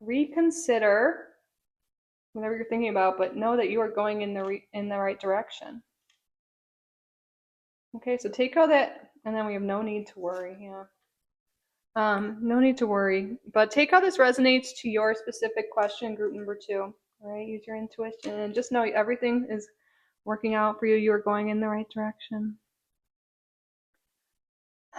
A: Reconsider whatever you're thinking about, but know that you are going in the right direction. Okay, so take all that, and then we have no need to worry. Yeah. No need to worry, but take how this resonates to your specific question, group number 2. All right, use your intuition and just know everything is working out for you. You are going in the right direction.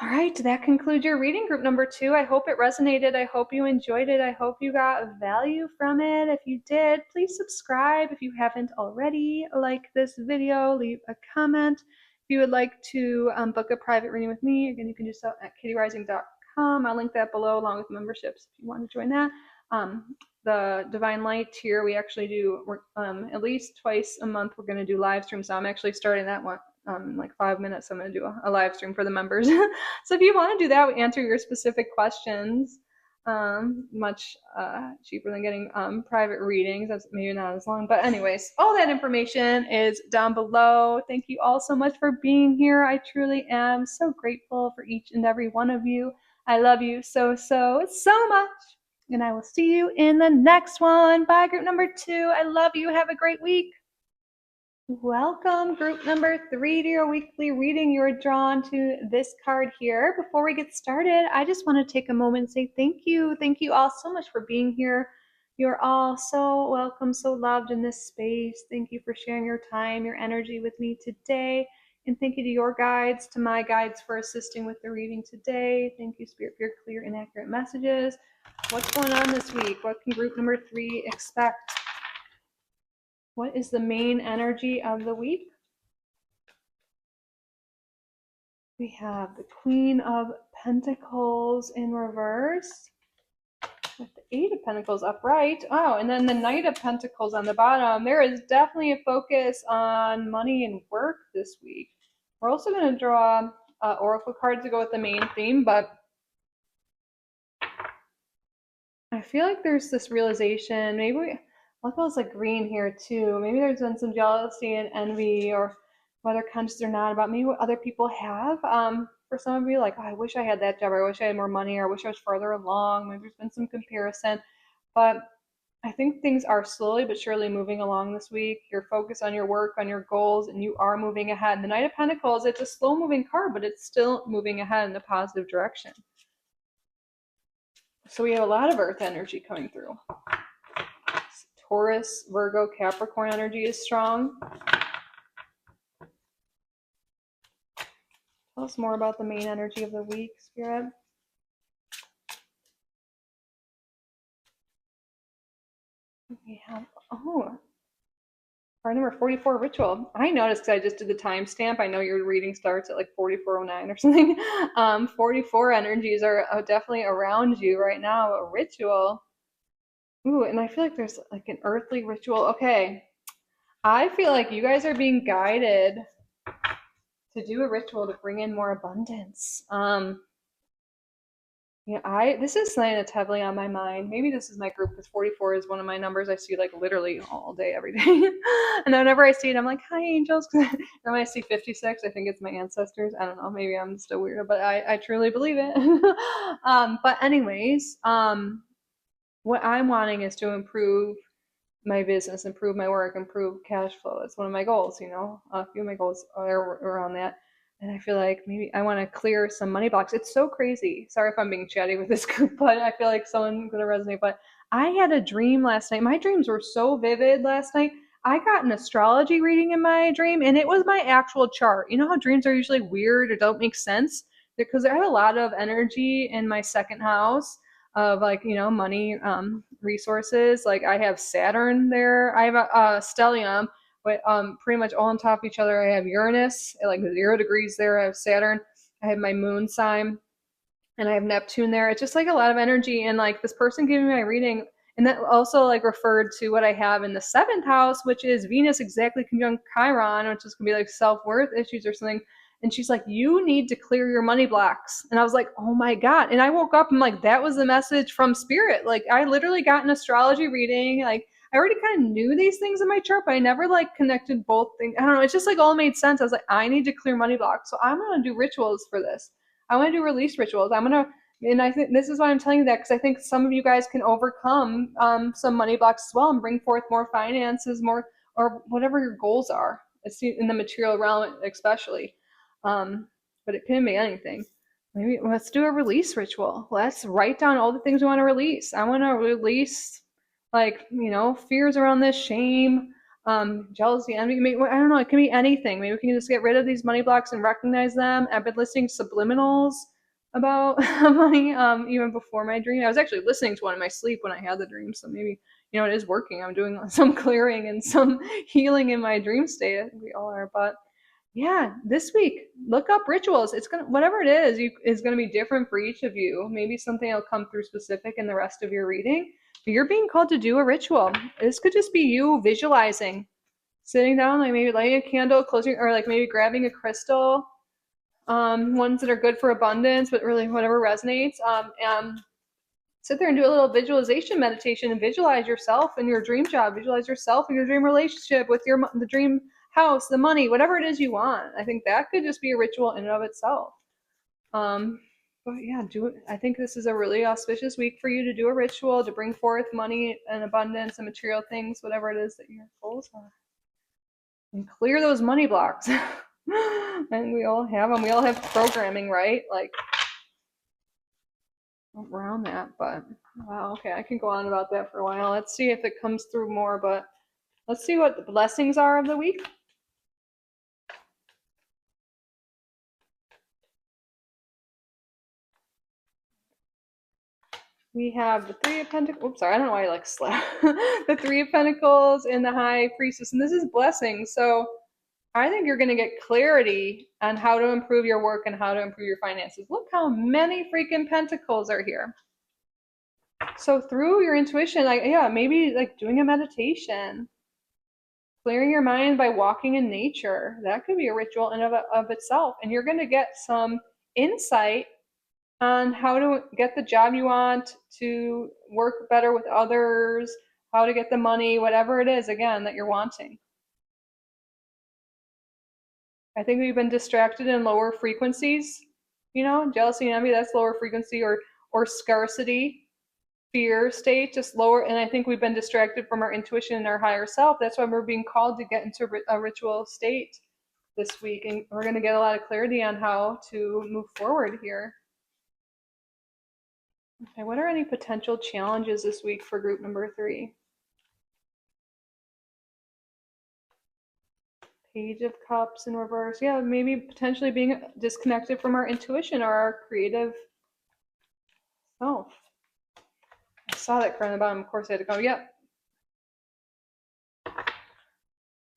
A: All right, that concludes your reading, group number 2. I hope it resonated. I hope you enjoyed it. I hope you got value from it. If you did, please subscribe if you haven't already. Like this video, leave a comment. If you would like to book a private reading with me, again, you can do so at kittyrising.com. I'll link that below along with memberships if you want to join that. The Divine Light tier, we actually do at least twice a month. We're going to do live streams. So I'm actually starting that one. In like 5 minutes, I'm going to do a live stream for the members. So if you want to do that, we answer your specific questions. Much cheaper than getting private readings. That's maybe not as long, but anyways, all that information is down below. Thank you all so much for being here. I truly am so grateful for each and every one of you. I love you so much. And I will see you in the next one. Bye, group number 2. I love you. Have a great week. Welcome, group number 3, to your weekly reading. You're drawn to this card here. Before we get started, I just want to take a moment and say thank you. Thank you all so much for being here. You're all so welcome, so loved in this space. Thank you for sharing your time, your energy with me today. And thank you to your guides, to my guides for assisting with the reading today. Thank you, Spirit, for your clear and accurate messages. What's going on this week? What can group number 3 expect? What is the main energy of the week? We have the Queen of Pentacles in reverse. With the Eight of Pentacles upright. Oh, and then the Knight of Pentacles on the bottom. There is definitely a focus on money and work this week. We're also going to draw oracle cards to go with the main theme, but I feel like there's this realization, maybe look at like green here too. Maybe there's been some jealousy and envy, or whether conscious or not, about maybe what other people have. For some of you, like, oh, I wish I had that job, or I wish I had more money, or I wish I was further along. Maybe there's been some comparison. But I think things are slowly but surely moving along this week. You're focused on your work, on your goals, and you are moving ahead. The Knight of Pentacles, it's a slow moving card, but it's still moving ahead in a positive direction. So we have a lot of earth energy coming through. Taurus, Virgo, Capricorn energy is strong. Tell us more about the main energy of the week, Spirit. We have, card number 44, ritual. I noticed because I just did the timestamp. I know your reading starts at like 44:09 or something. 44 energies are definitely around you right now. A ritual. Ooh, and I feel like there's like an earthly ritual. Okay. I feel like you guys are being guided to do a ritual to bring in more abundance. This is something that's heavily on my mind. Maybe this is my group, because 44 is one of my numbers I see like literally all day, every day. And whenever I see it, I'm like, hi, angels. And when I see 56, I think it's my ancestors. I don't know. Maybe I'm just a weirdo, but I truly believe it. But anyways, what I'm wanting is to improve my business, improve my work, improve cash flow. It's one of my goals, a few of my goals are around that. And I feel like maybe I want to clear some money blocks. It's so crazy. Sorry if I'm being chatty with this group, but I feel like someone's going to resonate. But I had a dream last night. My dreams were so vivid last night. I got an astrology reading in my dream, and it was my actual chart. You know how dreams are usually weird or don't make sense? Because I have a lot of energy in my second house of like, money, resources. Like I have Saturn there. I have a stellium, but pretty much all on top of each other. I have Uranus at like 0 degrees there. I have Saturn. I have my moon sign, and I have Neptune there. It's just like a lot of energy. And like this person giving me my reading, and that also like referred to what I have in the 7th house, which is Venus exactly conjunct Chiron, which is gonna be like self-worth issues or something. And she's like, you need to clear your money blocks. And I was like, oh my God. And I woke up and like, that was the message from spirit. Like I literally got an astrology reading. Like I already kind of knew these things in my chart, but I never like connected both things. I don't know. It's just like all made sense. I was like, I need to clear money blocks. So I'm going to do rituals for this. I want to do release rituals. And I think this is why I'm telling you that, because I think some of you guys can overcome some money blocks as well and bring forth more finances, more, or whatever your goals are. It's in the material realm, especially. But it can be anything. Maybe let's do a release ritual. Let's write down all the things we want to release. I want to release, like, fears around this, shame, jealousy, envy. I don't know. It can be anything. Maybe we can just get rid of these money blocks and recognize them. I've been listening to subliminals about money, even before my dream. I was actually listening to one in my sleep when I had the dream. So maybe, it is working. I'm doing some clearing and some healing in my dream state. I think we all are. But yeah, this week, look up rituals. It's gonna, whatever it is gonna be different for each of you. Maybe something will come through specific in the rest of your reading. But you're being called to do a ritual. This could just be you visualizing, sitting down, like maybe lighting a candle, closing, or like maybe grabbing a crystal, ones that are good for abundance, but really whatever resonates. And sit there and do a little visualization meditation and visualize yourself in your dream job, visualize yourself in your dream relationship with the dream house, the money, whatever it is you want. I think that could just be a ritual in and of itself. But yeah, do it. I think this is a really auspicious week for you to do a ritual to bring forth money and abundance and material things, whatever it is that your goals are, and clear those money blocks. And we all have them. We all have programming, right? Like around that. But wow, okay, I can go on about that for a while. Let's see if it comes through more. But let's see what the blessings are of the week. We have the Three of Pentacles. Oops, sorry, I don't know why I like slap. The Three of Pentacles and the High Priestess. And this is blessings. So I think you're going to get clarity on how to improve your work and how to improve your finances. Look how many freaking pentacles are here. So through your intuition, like, yeah, maybe like doing a meditation, clearing your mind by walking in nature. That could be a ritual in of itself. And you're going to get some insight on how to get the job you want, to work better with others, how to get the money, whatever it is, again, that you're wanting. I think we've been distracted in lower frequencies, jealousy and envy, that's lower frequency, or scarcity, fear state, just lower. And I think we've been distracted from our intuition and our higher self. That's why we're being called to get into a ritual state this week. And we're going to get a lot of clarity on how to move forward here. Okay, what are any potential challenges this week for group number 3? Page of Cups in reverse. Yeah, maybe potentially being disconnected from our intuition or our creative self. I saw that card on the bottom. Of course, I had to go, yep.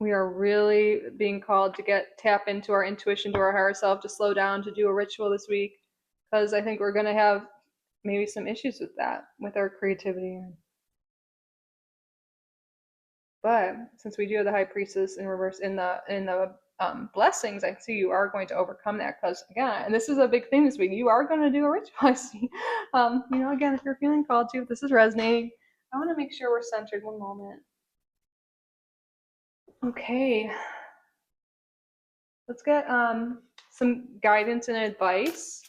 A: We are really being called to tap into our intuition, to our higher self, to slow down, to do a ritual this week, because I think we're going to have maybe some issues with that, with our creativity. But since we do have the High Priestess in reverse in the blessings, I see you are going to overcome that, because again, and this is a big thing this week, you are going to do a ritual. I see. Again, if you're feeling called to, if this is resonating, I want to make sure we're centered. One moment. Okay. Let's get some guidance and advice.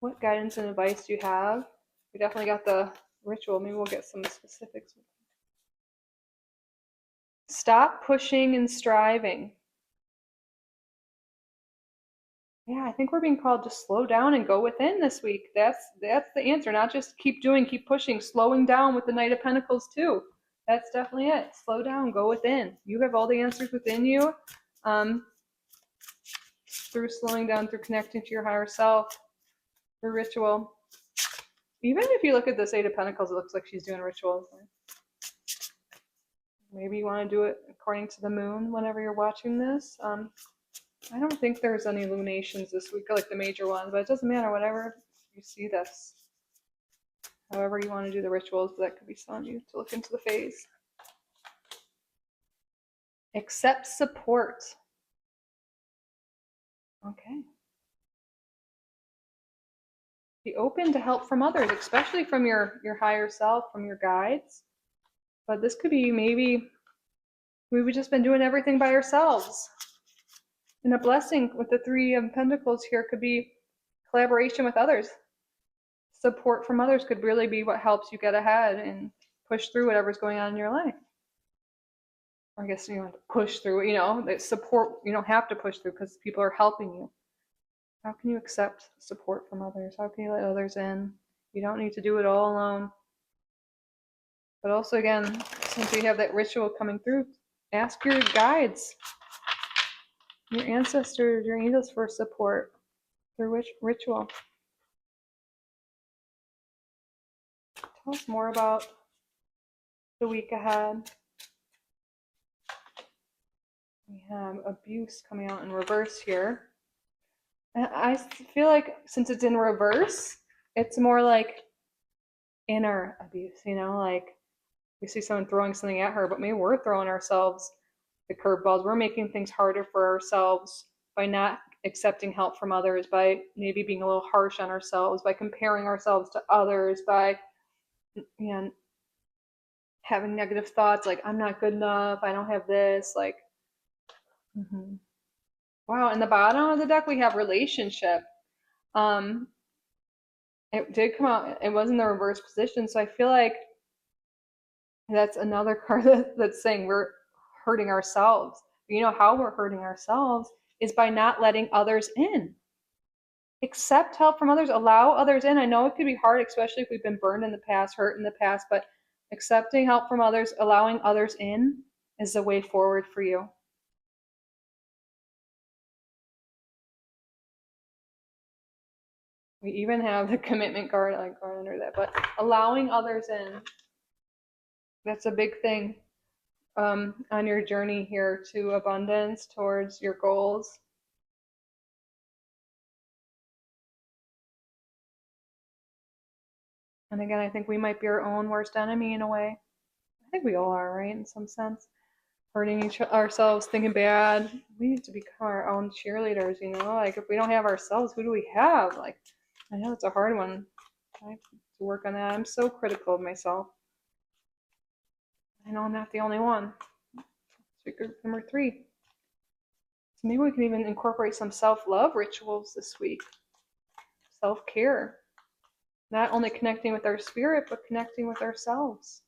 A: What guidance and advice do you have? We definitely got the ritual. Maybe we'll get some specifics. Stop pushing and striving. Yeah, I think we're being called to slow down and go within this week. That's the answer. Not just keep doing, keep pushing, slowing down with the Knight of Pentacles too. That's definitely it. Slow down, go within. You have all the answers within you. Through slowing down, through connecting to your higher self, through ritual. Even if you look at this Eight of Pentacles, it looks like she's doing rituals. Maybe you want to do it according to the moon whenever you're watching this. I don't think there's any lunations this week, like the major ones, but it doesn't matter, whatever you see this. However you want to do the rituals, that could be telling you to look into the phase. Accept support. Okay. Be open to help from others, especially from your higher self, from your guides. But this could be maybe we've just been doing everything by ourselves. And a blessing with the Three of Pentacles here could be collaboration with others. Support from others could really be what helps you get ahead and push through whatever's going on in your life. Or I guess you have to push through, that support, you don't have to push through because people are helping you. How can you accept support from others? How can you let others in? You don't need to do it all alone. But also, again, since we have that ritual coming through, ask your guides, your ancestors, your angels for support through ritual. Tell us more about the week ahead. We have abuse coming out in reverse here. And I feel like since it's in reverse, it's more like inner abuse, like we see someone throwing something at her, but maybe we're throwing ourselves the curveballs. We're making things harder for ourselves by not accepting help from others, by maybe being a little harsh on ourselves, by comparing ourselves to others, by having negative thoughts like I'm not good enough, I don't have this, like wow. In the bottom of the deck we have relationship. It did come out, it was in the reverse position, so I feel like that's another card that's saying we're hurting ourselves. How we're hurting ourselves is by not letting others in. Accept help from others, allow others in. I know it could be hard, especially if we've been burned in the past, hurt in the past, but accepting help from others, allowing others in is the way forward for you. We even have the commitment card, like card under that, but allowing others in, that's a big thing on your journey here to abundance, towards your goals. And again, I think we might be our own worst enemy in a way. I think we all are, right? In some sense, hurting ourselves, thinking bad. We need to become our own cheerleaders, you know? Like, if we don't have ourselves, who do we have? Like, I know it's a hard one. I have to work on that. I'm so critical of myself. I know I'm not the only one. Speaker number 3. So maybe we can even incorporate some self-love rituals this week. Self-care. Not only connecting with our spirit, but connecting with ourselves.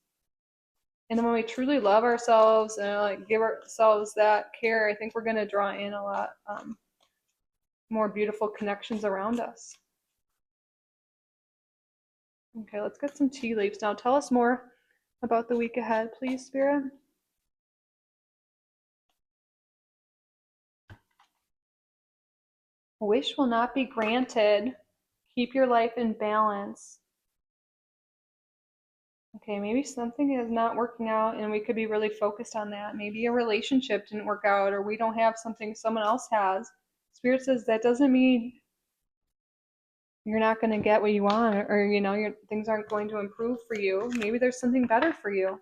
A: And then when we truly love ourselves and like give ourselves that care, I think we're going to draw in a lot more beautiful connections around us. Okay, let's get some tea leaves now. Tell us more about the week ahead, please, Spirit. A wish will not be granted. Keep your life in balance. Okay, maybe something is not working out and we could be really focused on that. Maybe a relationship didn't work out or we don't have something someone else has. Spirit says that doesn't mean you're not going to get what you want or things aren't going to improve for you. Maybe there's something better for you.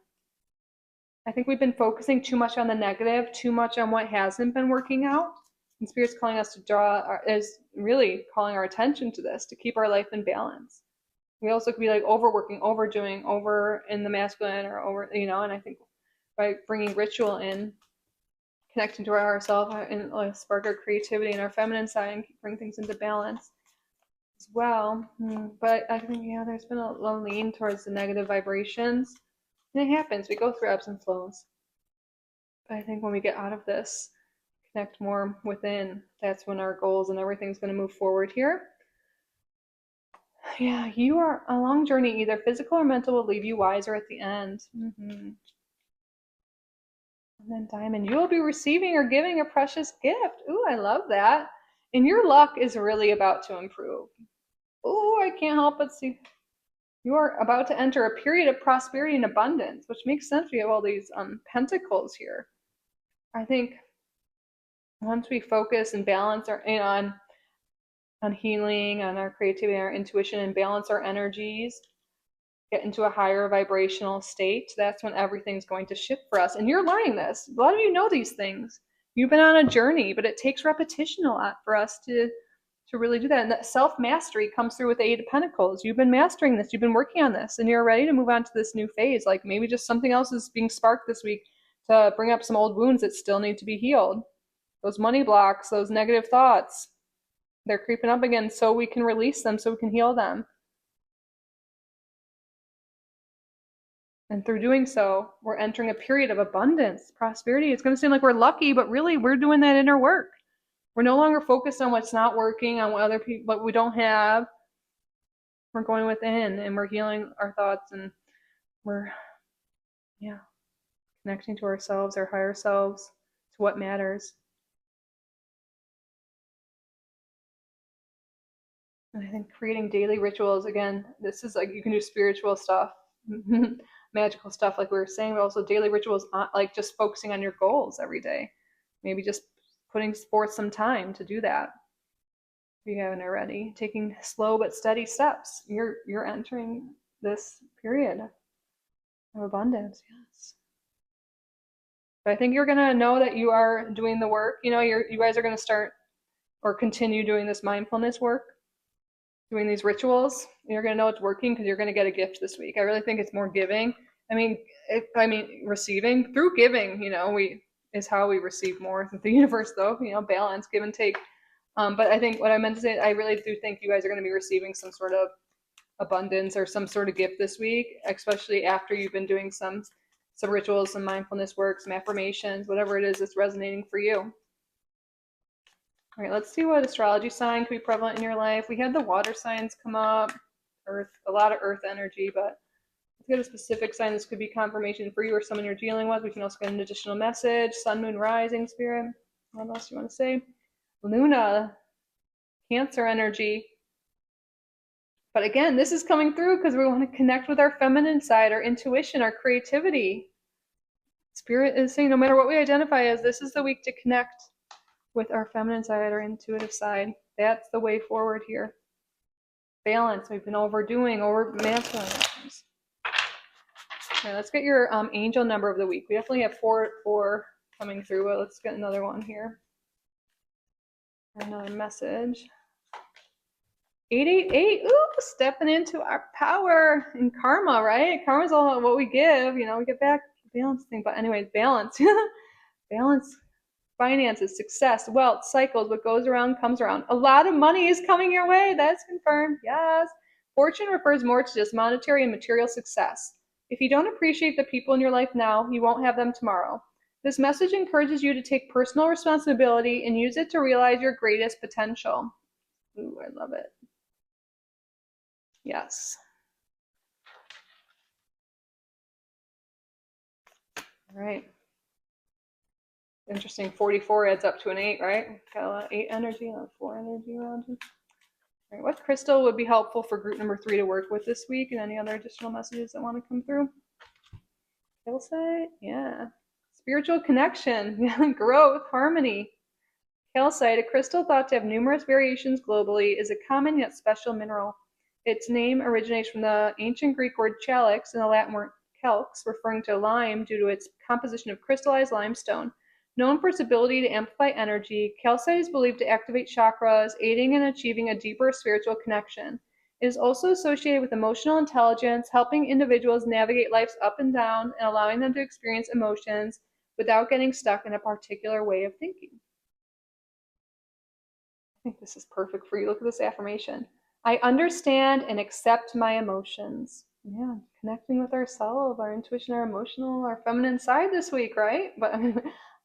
A: I think we've been focusing too much on the negative, too much on what hasn't been working out. And Spirit's calling us to is really calling our attention to this, to keep our life in balance. We also could be like overworking, overdoing, over in the masculine or over, and I think by bringing ritual in, connecting to ourselves and spark our creativity and our feminine side and bring things into balance as well. But I think, there's been a lean towards the negative vibrations. And it happens. We go through ebbs and flows. But I think when we get out of this, connect more within, that's when our goals and everything's going to move forward here. Yeah, you are a long journey, either physical or mental, will leave you wiser at the end. And then Diamond, you will be receiving or giving a precious gift. Ooh, I love that. And your luck is really about to improve. Ooh, I can't help but see. You are about to enter a period of prosperity and abundance, which makes sense. We have all these pentacles here. I think once we focus and balance on healing, on our creativity, our intuition, and balance our energies, get into a higher vibrational state, that's when everything's going to shift for us. And you're learning this. A lot of you know these things. You've been on a journey, but it takes repetition a lot for us to really do that. And that self-mastery comes through with the 8 of Pentacles. You've been mastering this. You've been working on this. And you're ready to move on to this new phase. Like maybe just something else is being sparked this week to bring up some old wounds that still need to be healed. Those money blocks, those negative thoughts, they're creeping up again, so we can release them, so we can heal them. And through doing so, we're entering a period of abundance, prosperity. It's going to seem like we're lucky, but really we're doing that inner work. We're no longer focused on what's not working, on what other people, what we don't have. We're going within and we're healing our thoughts, and we're, connecting to ourselves, our higher selves, to what matters. And I think creating daily rituals, again, this is like you can do spiritual stuff, magical stuff, like we were saying, but also daily rituals, like just focusing on your goals every day. Maybe just putting forth some time to do that. If you haven't already, taking slow but steady steps. You're entering this period of abundance, yes. But I think you're gonna know that you are doing the work. You guys are gonna start or continue doing this mindfulness work, doing these rituals. You're gonna know it's working because you're gonna get a gift this week. I really think it's more giving. I mean, receiving through giving. Is how we receive more. The universe, though, balance, give and take. But I think what I meant to say, I really do think you guys are going to be receiving some sort of abundance or some sort of gift this week, especially after you've been doing some rituals, some mindfulness work, some affirmations, whatever it is that's resonating for you. All right, let's see what astrology sign could be prevalent in your life. We had the water signs come up, earth, a lot of earth energy, but let's get a specific sign. This could be confirmation for you or someone you're dealing with. We can also get an additional message. Sun, moon, rising, spirit. What else do you want to say? Luna, Cancer energy. But again, this is coming through because we want to connect with our feminine side, our intuition, our creativity. Spirit is saying no matter what we identify as, this is the week to connect with our feminine side, our intuitive side. That's the way forward here. Balance. We've been overdoing, over mastering things. Okay, let's get your angel number of the week. We definitely have four coming through, but let's get another one here. Another message. 888. Ooh, stepping into our power and karma, right? Karma's all about what we give. You know, we get back the balance thing. But anyways, balance. Balance. Finances, success, wealth, cycles, what goes around comes around. A lot of money is coming your way. That's confirmed. Yes. Fortune refers more to just monetary and material success. If you don't appreciate the people in your life now, you won't have them tomorrow. This message encourages you to take personal responsibility and use it to realize your greatest potential. Ooh, I love it. Yes. All right. Interesting. 44 adds up to an 8, right? Got a lot of 8 energy and 4 energy around you. All right, what crystal would be helpful for group number 3 to work with this week, and any other additional messages that want to come through? Calcite, yeah. Spiritual connection, growth, harmony. Calcite, a crystal thought to have numerous variations globally, is a common yet special mineral. Its name originates from the ancient Greek word chalx and the Latin word calx, referring to lime due to its composition of crystallized limestone. Known for its ability to amplify energy, calcite is believed to activate chakras, aiding in achieving a deeper spiritual connection. It is also associated with emotional intelligence, helping individuals navigate life's up and down and allowing them to experience emotions without getting stuck in a particular way of thinking. I think this is perfect for you. Look at this affirmation. I understand and accept my emotions. Yeah, connecting with ourselves, our intuition, our emotional, our feminine side this week, right? But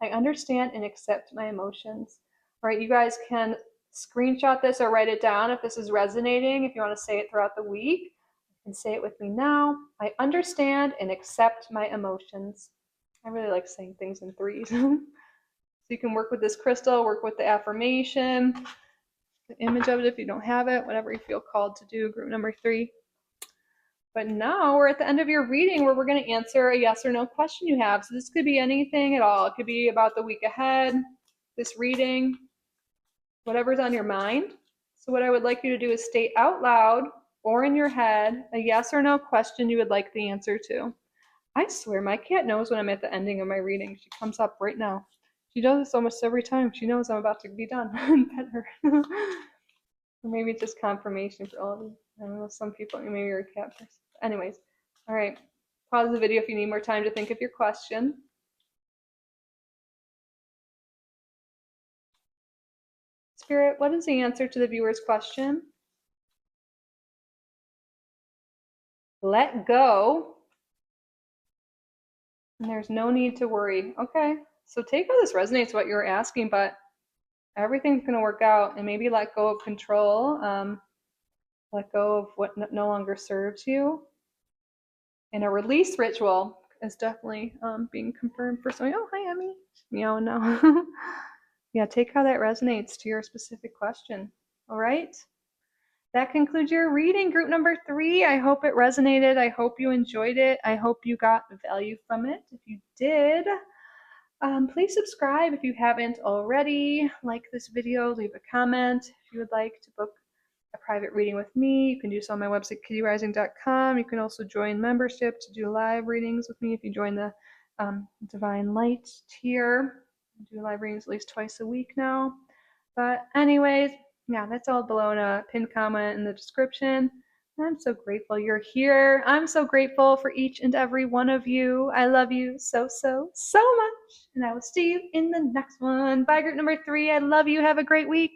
A: I understand and accept my emotions. All right, you guys can screenshot this or write it down if this is resonating. If you want to say it throughout the week, you can say it with me now. I understand and accept my emotions. I really like saying things in threes. So you can work with this crystal, work with the affirmation, the image of it if you don't have it, whatever you feel called to do, group number 3. But now we're at the end of your reading where we're going to answer a yes or no question you have. So this could be anything at all. It could be about the week ahead, this reading, whatever's on your mind. So what I would like you to do is state out loud or in your head a yes or no question you would like the answer to. I swear my cat knows when I'm at the ending of my reading. She comes up right now. She does this almost every time. She knows I'm about to be done. Pet her. Or maybe it's just confirmation for all of you. I don't know, some people, maybe you're a cat person. Anyways, all right. Pause the video if you need more time to think of your question. Spirit, what is the answer to the viewer's question? Let go. And there's no need to worry. Okay, so take how this resonates what you were asking, but everything's going to work out, and maybe let go of control. Let go of what no longer serves you. And a release ritual is definitely being confirmed for some. Oh, hi, Emmy. Meowing now. Yeah, take how that resonates to your specific question. All right. That concludes your reading, group number 3. I hope it resonated. I hope you enjoyed it. I hope you got value from it. If you did, please subscribe if you haven't already. Like this video, leave a comment. If you would like to book a private reading with me, you can do so on my website, kittyrising.com. You can also join membership to do live readings with me if you join the Divine Light tier. I do live readings at least twice a week now. But anyways, yeah, that's all below in a pinned comment in the description. I'm so grateful you're here. I'm so grateful for each and every one of you. I love you so, so, so much. And I will see you in the next one. Bye, group number 3. I love you. Have a great week.